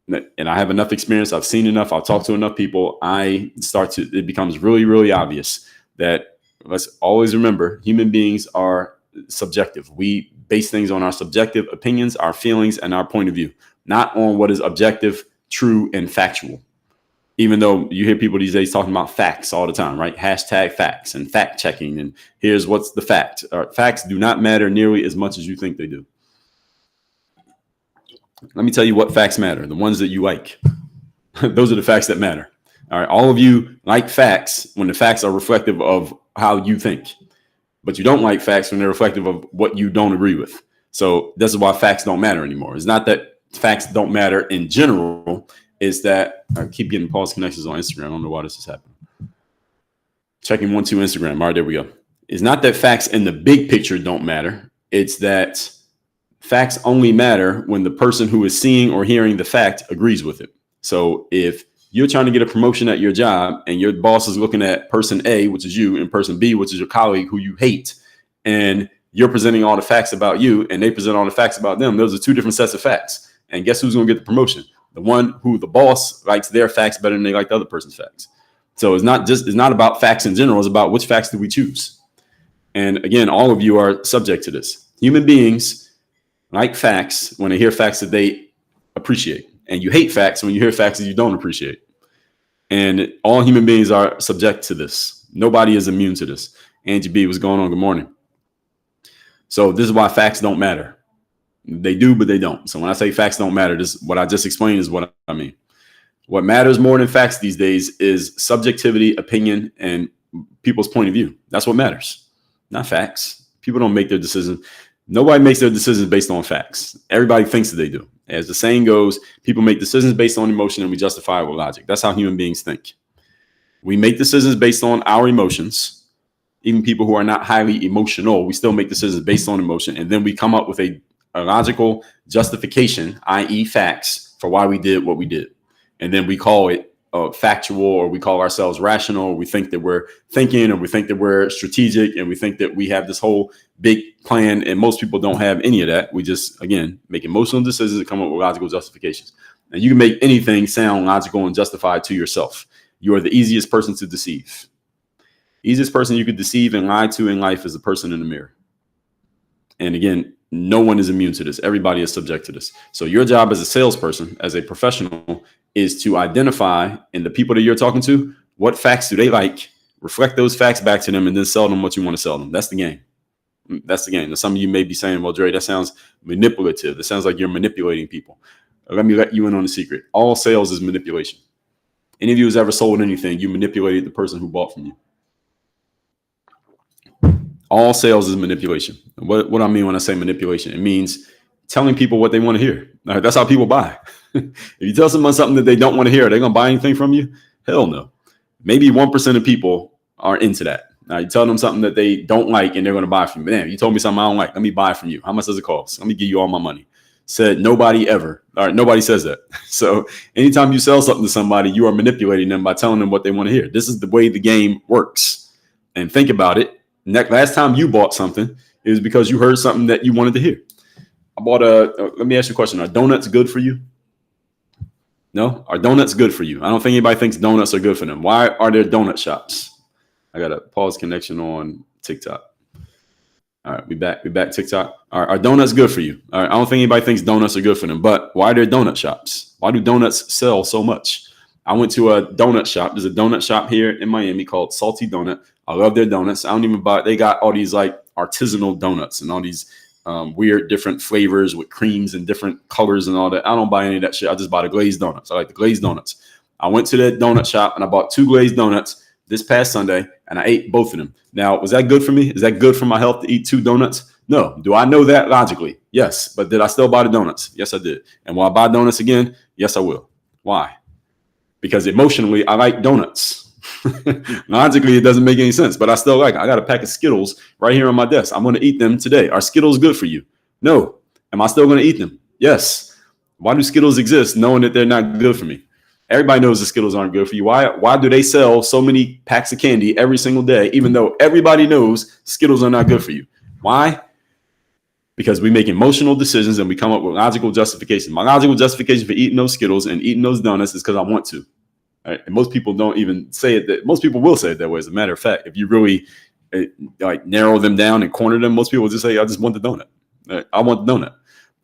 and I have enough experience, I've seen enough, I've talked to enough people, it becomes really, really obvious that let's always remember human beings are subjective. We base things on our subjective opinions, our feelings, and our point of view, not on what is objective, true, and factual. Even though you hear people these days talking about facts all the time, right? Hashtag facts and fact checking. And here's what's the fact. Facts do not matter nearly as much as you think they do. Let me tell you what facts matter. The ones that you like. Those are the facts that matter. All right. All of you like facts when the facts are reflective of how you think. But you don't like facts when they're reflective of what you don't agree with. So this is why facts don't matter anymore. It's not that facts don't matter in general. It's that I keep getting pause connections on Instagram. I don't know why this is happening. Checking 1, 2 Instagram. All right, there we go. It's not that facts in the big picture don't matter. It's that facts only matter when the person who is seeing or hearing the fact agrees with it. So if you're trying to get a promotion at your job and your boss is looking at person A, which is you, and person B, which is your colleague who you hate, and you're presenting all the facts about you and they present all the facts about them, those are two different sets of facts. And guess who's going to get the promotion? The one who the boss likes their facts better than they like the other person's facts. So it's not about facts in general. It's about which facts do we choose. And again, all of you are subject to this. Human beings like facts when they hear facts that they appreciate. And you hate facts when you hear facts that you don't appreciate. And all human beings are subject to this. Nobody is immune to this. Angie B, what's going on? Good morning. So this is why facts don't matter. They do, but they don't. So when I say facts don't matter, this what I just explained is what I mean. What matters more than facts these days is subjectivity, opinion, and people's point of view. That's what matters, not facts. People don't make their decisions. Nobody makes their decisions based on facts. Everybody thinks that they do. As the saying goes, people make decisions based on emotion and we justify it with logic. That's how human beings think. We make decisions based on our emotions. Even people who are not highly emotional, we still make decisions based on emotion. And then we come up with a logical justification, i.e. facts, for why we did what we did. And then we call it factual, or we call ourselves rational, or we think that we're thinking, or we think that we're strategic, and we think that we have this whole big plan. And most people don't have any of that. We just, again, make emotional decisions and come up with logical justifications. And you can make anything sound logical and justified to yourself. You are the easiest person to deceive. Easiest person you could deceive and lie to in life is the person in the mirror. And again, no one is immune to this. Everybody is subject to this. So your job as a salesperson, as a professional, is to identify in the people that you're talking to, what facts do they like, reflect those facts back to them, and then sell them what you want to sell them. That's the game. That's the game. Now, some of you may be saying, well, Dre, that sounds manipulative. That sounds like you're manipulating people. Let me let you in on the secret. All sales is manipulation. Any of you who's ever sold anything, you manipulated the person who bought from you. All sales is manipulation. What I mean when I say manipulation, it means telling people what they want to hear. That's how people buy. If you tell someone something that they don't want to hear, are they going to buy anything from you? Hell no. Maybe 1% of people are into that. Now you tell them something that they don't like and they're going to buy from you. Damn, you told me something I don't like. Let me buy from you. How much does it cost? Let me give you all my money. Said nobody ever. All right, nobody says that. So anytime you sell something to somebody, you are manipulating them by telling them what they want to hear. This is the way the game works. And think about it. Last time you bought something, it was because you heard something that you wanted to hear. I bought let me ask you a question. Are donuts good for you? No? Are donuts good for you? I don't think anybody thinks donuts are good for them. Why are there donut shops? I got a pause connection on TikTok. All right, we back TikTok. All right, are donuts good for you? All right, I don't think anybody thinks donuts are good for them, but why are there donut shops? Why do donuts sell so much? I went to a donut shop. There's a donut shop here in Miami called Salty Donut. I love their donuts. I don't even buy it. They got all these like artisanal donuts and all these weird different flavors with creams and different colors and all that. I don't buy any of that shit. I just buy the glazed donuts. I like the glazed donuts. I went to that donut shop and I bought 2 glazed donuts this past Sunday, and I ate both of them. Now, was that good for me? Is that good for my health to eat 2 donuts? No. Do I know that logically? Yes. But did I still buy the donuts? Yes, I did. And will I buy donuts again? Yes, I will. Why? Because emotionally, I like donuts. Logically, it doesn't make any sense, but I still like it. I got a pack of Skittles right here on my desk. I'm going to eat them today. Are Skittles good for you? No. Am I still going to eat them? Yes. Why do Skittles exist knowing that they're not good for me? Everybody knows the Skittles aren't good for you. Why do they sell so many packs of candy every single day, even though everybody knows Skittles are not good for you? Why? Because we make emotional decisions and we come up with logical justification. My logical justification for eating those Skittles and eating those donuts is because I want to. Right? And most people don't even say it. Most people will say it that way. As a matter of fact, if you really like narrow them down and corner them, most people will just say, I just want the donut. Right? I want the donut.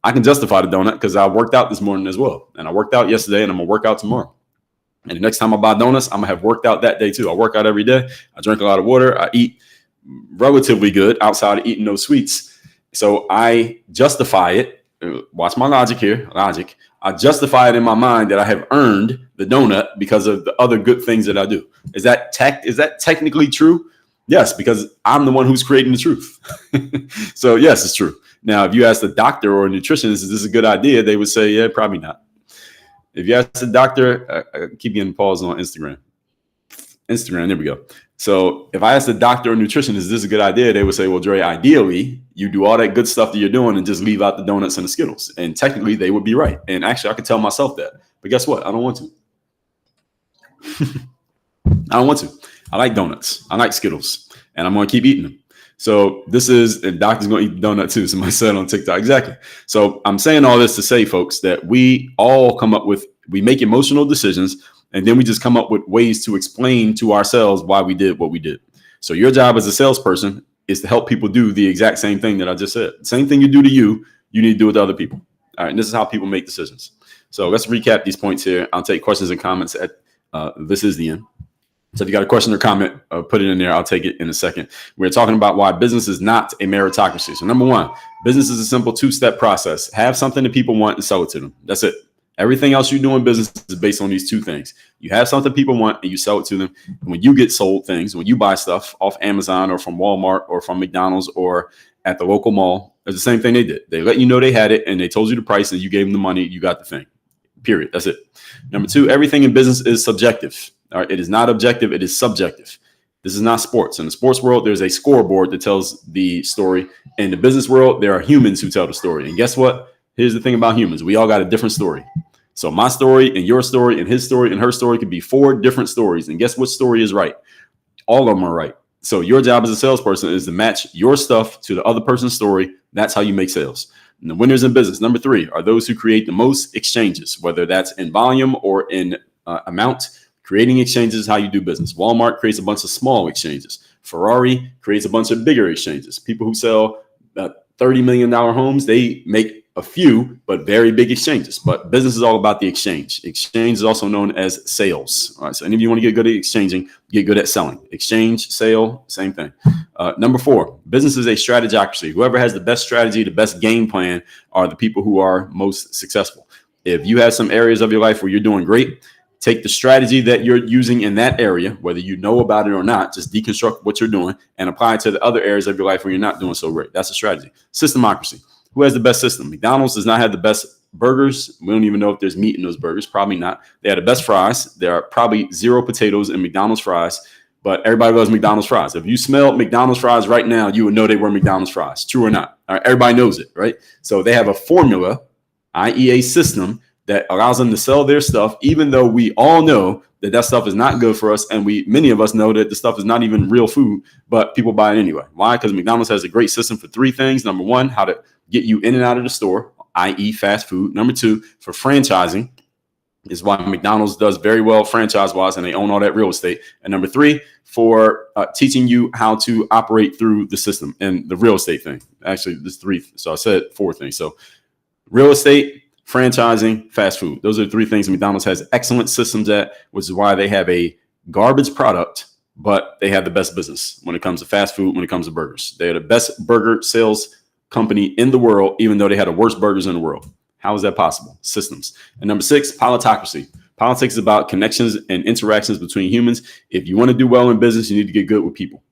I can justify the donut because I worked out this morning as well. And I worked out yesterday and I'm going to work out tomorrow. And the next time I buy donuts, I'm going to have worked out that day too. I work out every day. I drink a lot of water. I eat relatively good outside of eating those sweets. So I justify it. Watch my logic here. Logic. I justify it in my mind that I have earned the donut because of the other good things that I do. Is that technically true? Yes, because I'm the one who's creating the truth. So yes, it's true. Now, if you ask a doctor or a nutritionist, is this a good idea? They would say, yeah, probably not. If you ask a doctor, I keep getting paused on Instagram, there we go. So if I ask a doctor or nutritionist, is this a good idea? They would say, well, Dre, ideally, you do all that good stuff that you're doing and just leave out the donuts and the Skittles. And technically, they would be right. And actually, I could tell myself that. But guess what? I don't want to. I don't want to. I like donuts. I like Skittles. And I'm going to keep eating them. So this is, and doctor's going to eat the donut too. Somebody said on TikTok. Exactly. So I'm saying all this to say, folks, that we all we make emotional decisions, and then we just come up with ways to explain to ourselves why we did what we did. So your job as a salesperson is to help people do the exact same thing that I just said. Same thing you do to you, you need to do with other people. All right. And this is how people make decisions. So let's recap these points here. I'll take questions and comments at this is the end. So if you got a question or comment, put it in there. I'll take it in a second. We're talking about why business is not a meritocracy. So number 1, business is a simple 2-step process. Have something that people want and sell it to them. That's it. Everything else you do in business is based on these 2 things. You have something people want and you sell it to them. And when you get sold things, when you buy stuff off Amazon or from Walmart or from McDonald's or at the local mall, it's the same thing they did. They let you know they had it and they told you the price and you gave them the money. You got the thing. Period. That's it. Number 2, everything in business is subjective. All right, it is not objective. It is subjective. This is not sports. In the sports world, there's a scoreboard that tells the story. In the business world, there are humans who tell the story. And guess what? Here's the thing about humans. We all got a different story. So my story and your story and his story and her story could be 4 different stories. And guess what story is right? All of them are right. So your job as a salesperson is to match your stuff to the other person's story. That's how you make sales. And the winners in business, number 3, are those who create the most exchanges, whether that's in volume or in amount. Creating exchanges is how you do business. Walmart creates a bunch of small exchanges. Ferrari creates a bunch of bigger exchanges. People who sell $30 million homes, they make a few, but very big exchanges. But business is all about the exchange. Exchange is also known as sales. All right. So any of you want to get good at exchanging, get good at selling. Exchange, sale, same thing. Number 4, business is a strategocracy. Whoever has the best strategy, the best game plan are the people who are most successful. If you have some areas of your life where you're doing great, take the strategy that you're using in that area, whether you know about it or not, just deconstruct what you're doing and apply it to the other areas of your life where you're not doing so great. That's a strategy. Systemocracy. Who has the best system? McDonald's does not have the best burgers. We don't even know if there's meat in those burgers. Probably not. They have the best fries. There are probably 0 potatoes in McDonald's fries, but everybody loves McDonald's fries. If you smell McDonald's fries right now, you would know they were McDonald's fries. True or not? All right, everybody knows it, right? So they have a formula, i.e. a system, that allows them to sell their stuff, even though we all know that stuff is not good for us. And many of us know that the stuff is not even real food, but people buy it anyway. Why? Because McDonald's has a great system for 3 things. Number 1, how to get you in and out of the store, i.e. fast food. Number 2, for franchising, is why McDonald's does very well franchise-wise, and they own all that real estate. And number 3, for teaching you how to operate through the system and the real estate thing. Actually, there's 3. So I said 4 things. So real estate, franchising, fast food. Those are the 3 things McDonald's has excellent systems at, which is why they have a garbage product, but they have the best business when it comes to fast food, when it comes to burgers. They're the best burger sales company in the world, even though they had the worst burgers in the world. How is that possible? Systems. And number 6, Politocracy. Politics is about connections and interactions between humans. If you want to do well in business, you need to get good with people.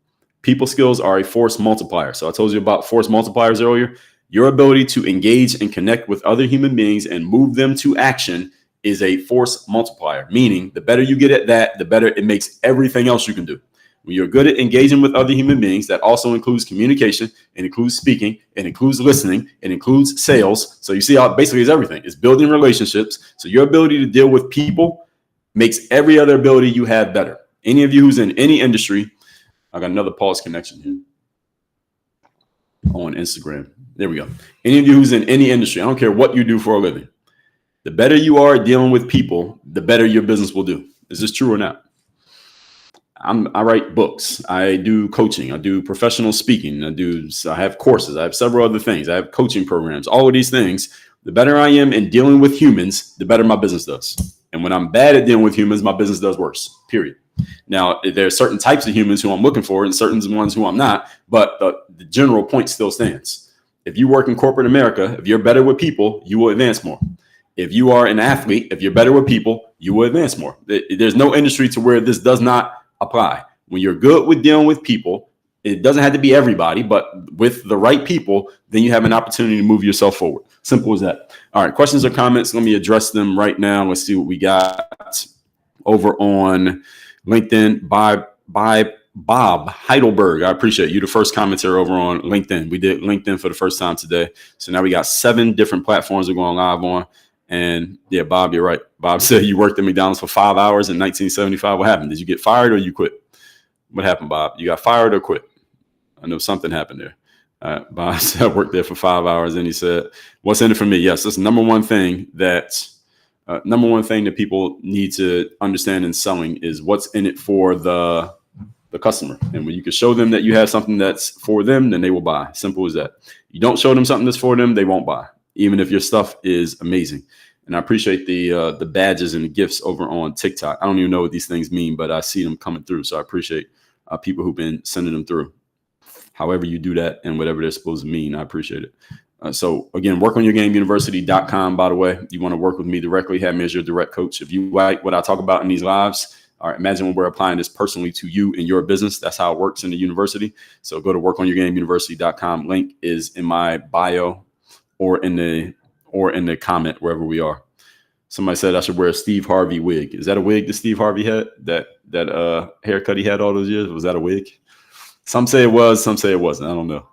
People skills are a force multiplier. So I told you about force multipliers earlier. Your ability to engage and connect with other human beings and move them to action is a force multiplier, meaning the better you get at that, the better it makes everything else you can do. When you're good at engaging with other human beings, that also includes communication, it includes speaking, it includes listening, it includes sales. So you see how it basically is everything. It's building relationships. So your ability to deal with people makes every other ability you have better. Any of you who's in any industry, I got another pause connection here on Instagram. There we go. Any of you who's in any industry, I don't care what you do for a living, the better you are dealing with people, the better your business will do. Is this true or not? I write books. I do coaching. I do professional speaking. I have courses. I have several other things. I have coaching programs. All of these things. The better I am in dealing with humans, the better my business does. And when I'm bad at dealing with humans, my business does worse. Period. Now, there are certain types of humans who I'm looking for and certain ones who I'm not. But the general point still stands. If you work in corporate America, if you're better with people, you will advance more. If you are an athlete, if you're better with people, you will advance more. There's no industry to where this does not apply. When you're good with dealing with people, it doesn't have to be everybody, but with the right people, then you have an opportunity to move yourself forward. Simple as that. All right, questions or comments? Let me address them right now. Let's see what we got over on LinkedIn. By Bob Heidelberg. I appreciate you. The first commenter over on LinkedIn. We did LinkedIn for the first time today. So now we got 7 different platforms we're going live on. And yeah, Bob, you're right. Bob said you worked at McDonald's for 5 hours in 1975. What happened? Did you get fired or you quit? What happened, Bob? You got fired or quit? I know something happened there. Bob said I worked there for 5 hours, and he said, "What's in it for me?" Yes, that's the number one thing that people need to understand in selling is what's in it for the customer. And when you can show them that you have something that's for them, then they will buy. Simple as that. You don't show them something that's for them, they won't buy, even if your stuff is amazing. And I appreciate the badges and the gifts over on TikTok. I don't even know what these things mean, but I see them coming through. So I appreciate people who've been sending them through. However you do that and whatever they're supposed to mean, I appreciate it. So again, workonyourgameuniversity.com, by the way. You want to work with me directly, have me as your direct coach. If you like what I talk about in these lives, all right, imagine when we're applying this personally to you and your business. That's how it works in the university. So go to workonyourgameuniversity.com. Link is in my bio or in the comment wherever we are. Somebody said I should wear a Steve Harvey wig. Is that a wig that Steve Harvey had? That haircut he had all those years? Was that a wig? Some say it was, some say it wasn't. I don't know.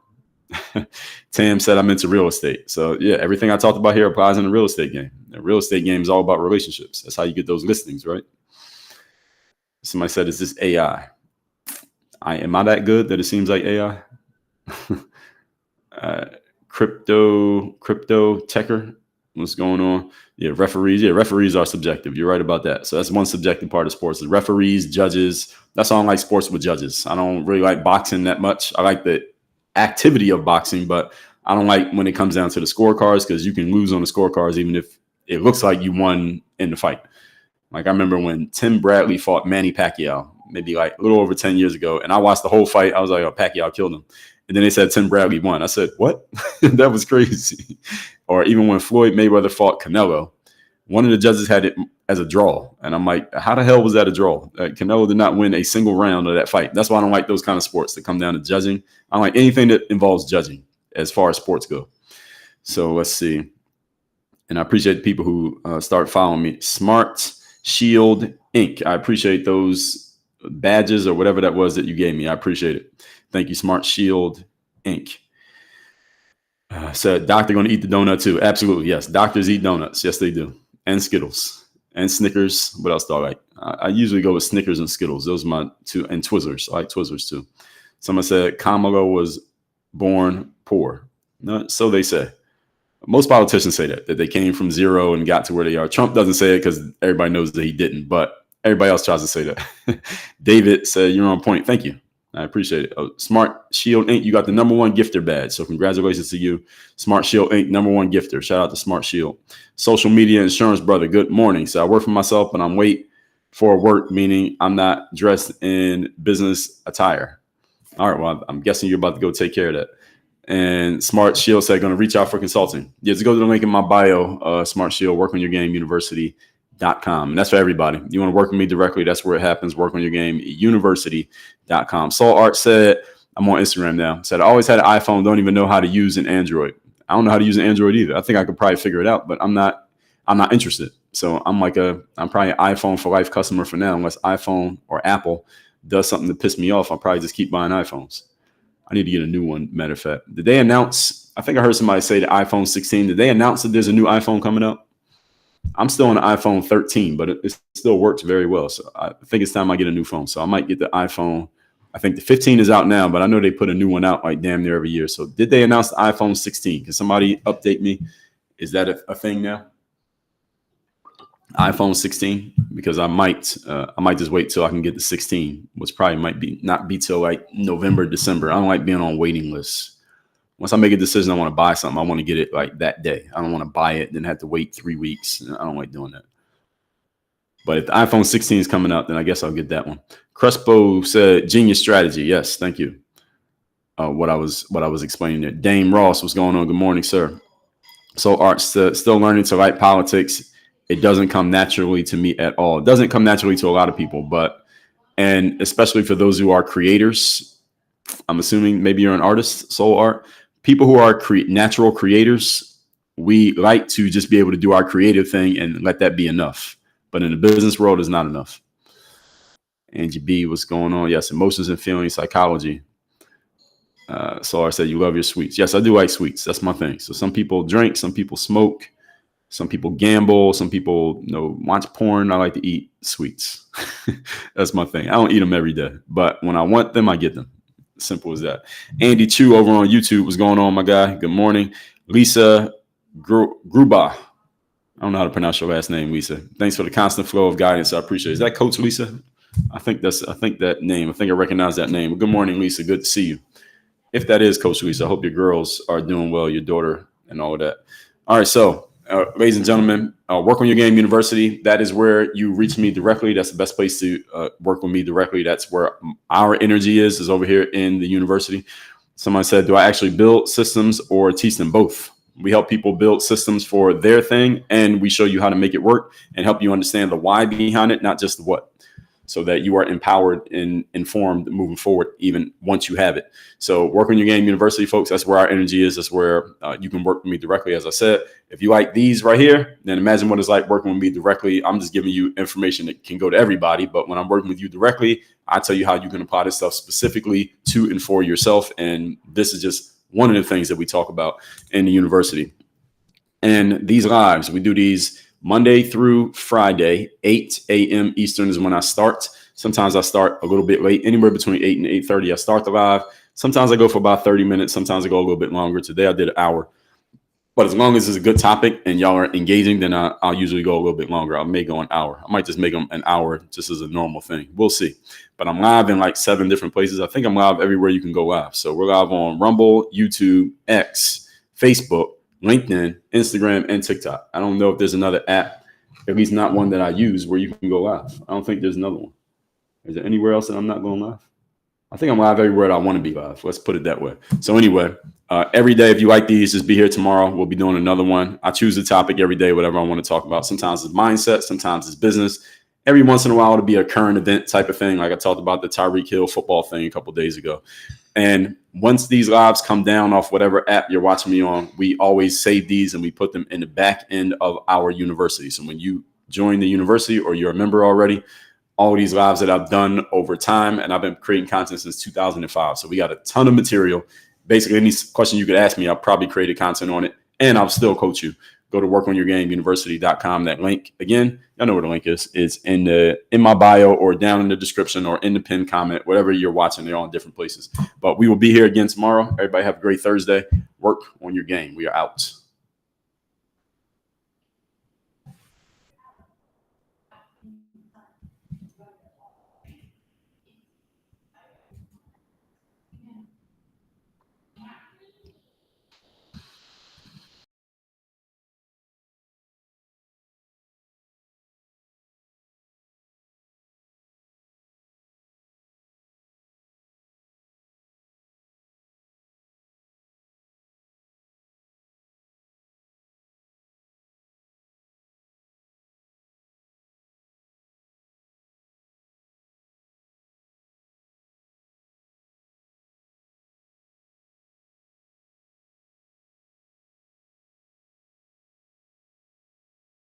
Tam said I'm into real estate. So yeah, everything I talked about here applies in the real estate game. The real estate game is all about relationships. That's how you get those listings, right? Somebody said, is this AI? Am I that good that it seems like AI? Crypto techer. What's going on? Yeah, referees. Yeah, referees are subjective. You're right about that. So that's one subjective part of sports. The referees, judges. That's why I don't like sports with judges. I don't really like boxing that much. I like the activity of boxing, but I don't like when it comes down to the scorecards because you can lose on the scorecards even if it looks like you won in the fight. Like I remember when Tim Bradley fought Manny Pacquiao, maybe like a little over 10 years ago, and I watched the whole fight. I was like, oh, Pacquiao killed him. And then they said Tim Bradley won. I said, what? That was crazy. Or even when Floyd Mayweather fought Canelo, one of the judges had it as a draw. And I'm like, how the hell was that a draw? Canelo did not win a single round of that fight. That's why I don't like those kind of sports that come down to judging. I don't like anything that involves judging as far as sports go. So let's see. And I appreciate the people who start following me. Smart Shield Inc. I appreciate those badges or whatever that was that you gave me. I appreciate it. Thank you, Smart Shield Inc. Said, doctor going to eat the donut too. Absolutely, yes. Doctors eat donuts. Yes, they do. And Skittles. And Snickers. What else do I like? I usually go with Snickers and Skittles. Those are my two. And Twizzlers. I like Twizzlers too. Someone said Kamala was born poor. No, so they say. Most politicians say that they came from zero and got to where they are. Trump doesn't say it because everybody knows that he didn't, but everybody else tries to say that. David said, you're on point. Thank you. I appreciate it. Smart Shield Inc., you got the #1 gifter badge. So congratulations to you. Smart Shield Inc., #1 gifter. Shout out to Smart Shield. Social media insurance brother, good morning. So I work for myself, but I'm wait for work, meaning I'm not dressed in business attire. All right, well, I'm guessing you're about to go take care of that. And Smart Shield said, going to reach out for consulting. Yeah, just go to the link in my bio, Smart Shield, Work on Your Game University.com. And that's for everybody. You want to work with me directly, that's where it happens. Work on Your Game University.com. Soul Art said, I'm on Instagram now. Said, I always had an iPhone, don't even know how to use an Android. I don't know how to use an Android either. I think I could probably figure it out, but I'm not interested. So I'm probably an iPhone for life customer for now, unless iPhone or Apple does something to piss me off. I'll probably just keep buying iPhones. I need to get a new one, matter of fact. Did they announce, I think I heard somebody say the iPhone 16. Did they announce that there's a new iPhone coming up? I'm still on the iPhone 13, but it still works very well. So I think it's time I get a new phone. So I might get the iPhone. I think the 15 is out now, but I know they put a new one out like damn near every year. So did they announce the iPhone 16? Can somebody update me? Is that a thing now? iPhone 16, because I might just wait till I can get the 16, which probably might not be till like November, December. I don't like being on waiting lists. Once I make a decision, I want to buy something. I want to get it like that day. I don't want to buy it and then have to wait 3 weeks. I don't like doing that. But if the iPhone 16 is coming out, then I guess I'll get that one. Crespo said, genius strategy. Yes, thank you. What I was explaining there. Dame Ross, what's going on? Good morning, sir. So Art, still learning to write politics. It doesn't come naturally to me at all. It doesn't come naturally to a lot of people, and especially for those who are creators, I'm assuming maybe you're an artist, Soul Art. People who are natural creators, we like to just be able to do our creative thing and let that be enough. But in the business world, it's not enough. Angie B, what's going on? Yes, emotions and feelings, psychology. Soul Art said, you love your sweets. Yes, I do like sweets. That's my thing. So some people drink, some people smoke. Some people gamble. Some people watch porn. I like to eat sweets. That's my thing. I don't eat them every day, but when I want them, I get them. Simple as that. Andy Chu over on YouTube. What's going on, my guy? Good morning. Lisa Gruba. I don't know how to pronounce your last name, Lisa. Thanks for the constant flow of guidance. I appreciate it. Is that Coach Lisa? I think that name. I think I recognize that name. Good morning, Lisa. Good to see you. If that is Coach Lisa, I hope your girls are doing well, your daughter and all of that. All right, so ladies and gentlemen, Work on Your Game University. That is where you reach me directly. That's the best place to work with me directly. That's where our energy is over here in the university. Somebody said, do I actually build systems or teach them both? We help people build systems for their thing, and we show you how to make it work and help you understand the why behind it, not just the what, so that you are empowered and informed moving forward, even once you have it. So Work on Your Game University, folks, that's where our energy is. That's where you can work with me directly. As I said, if you like these right here, then imagine what it's like working with me directly. I'm just giving you information that can go to everybody. But when I'm working with you directly, I tell you how you can apply this stuff specifically to and for yourself. And this is just one of the things that we talk about in the university. And these lives, we do these Monday through Friday, 8 a.m. Eastern is when I start. Sometimes I start a little bit late, anywhere between 8 and 8:30. I start the live. Sometimes I go for about 30 minutes. Sometimes I go a little bit longer. Today I did an hour. But as long as it's a good topic and y'all are engaging, then I'll usually go a little bit longer. I may go an hour. I might just make them an hour just as a normal thing. We'll see. But I'm live in like 7 different places. I think I'm live everywhere you can go live. So we're live on Rumble, YouTube, X, Facebook, LinkedIn, Instagram, and TikTok. I don't know if there's another app, at least not one that I use, where you can go live. I don't think there's another one. Is there anywhere else that I'm not going live? I think I'm live everywhere that I want to be live. Let's put it that way. So anyway, every day, if you like these, just be here tomorrow. We'll be doing another one. I choose a topic every day, whatever I want to talk about. Sometimes it's mindset. Sometimes it's business. Every once in a while, it'll be a current event type of thing. Like I talked about the Tyreek Hill football thing a couple of days ago. And once these lives come down off whatever app you're watching me on, we always save these and we put them in the back end of our university. So when you join the university or you're a member already, all these lives that I've done over time, and I've been creating content since 2005. So we got a ton of material. Basically, any question you could ask me, I'll probably create content on it, and I'll still coach you. Go to workonyourgameuniversity.com. That link, again, y'all know where the link is. It's in my bio or down in the description or in the pinned comment, whatever you're watching. They're all in different places. But we will be here again tomorrow. Everybody have a great Thursday. work on your game. We are out.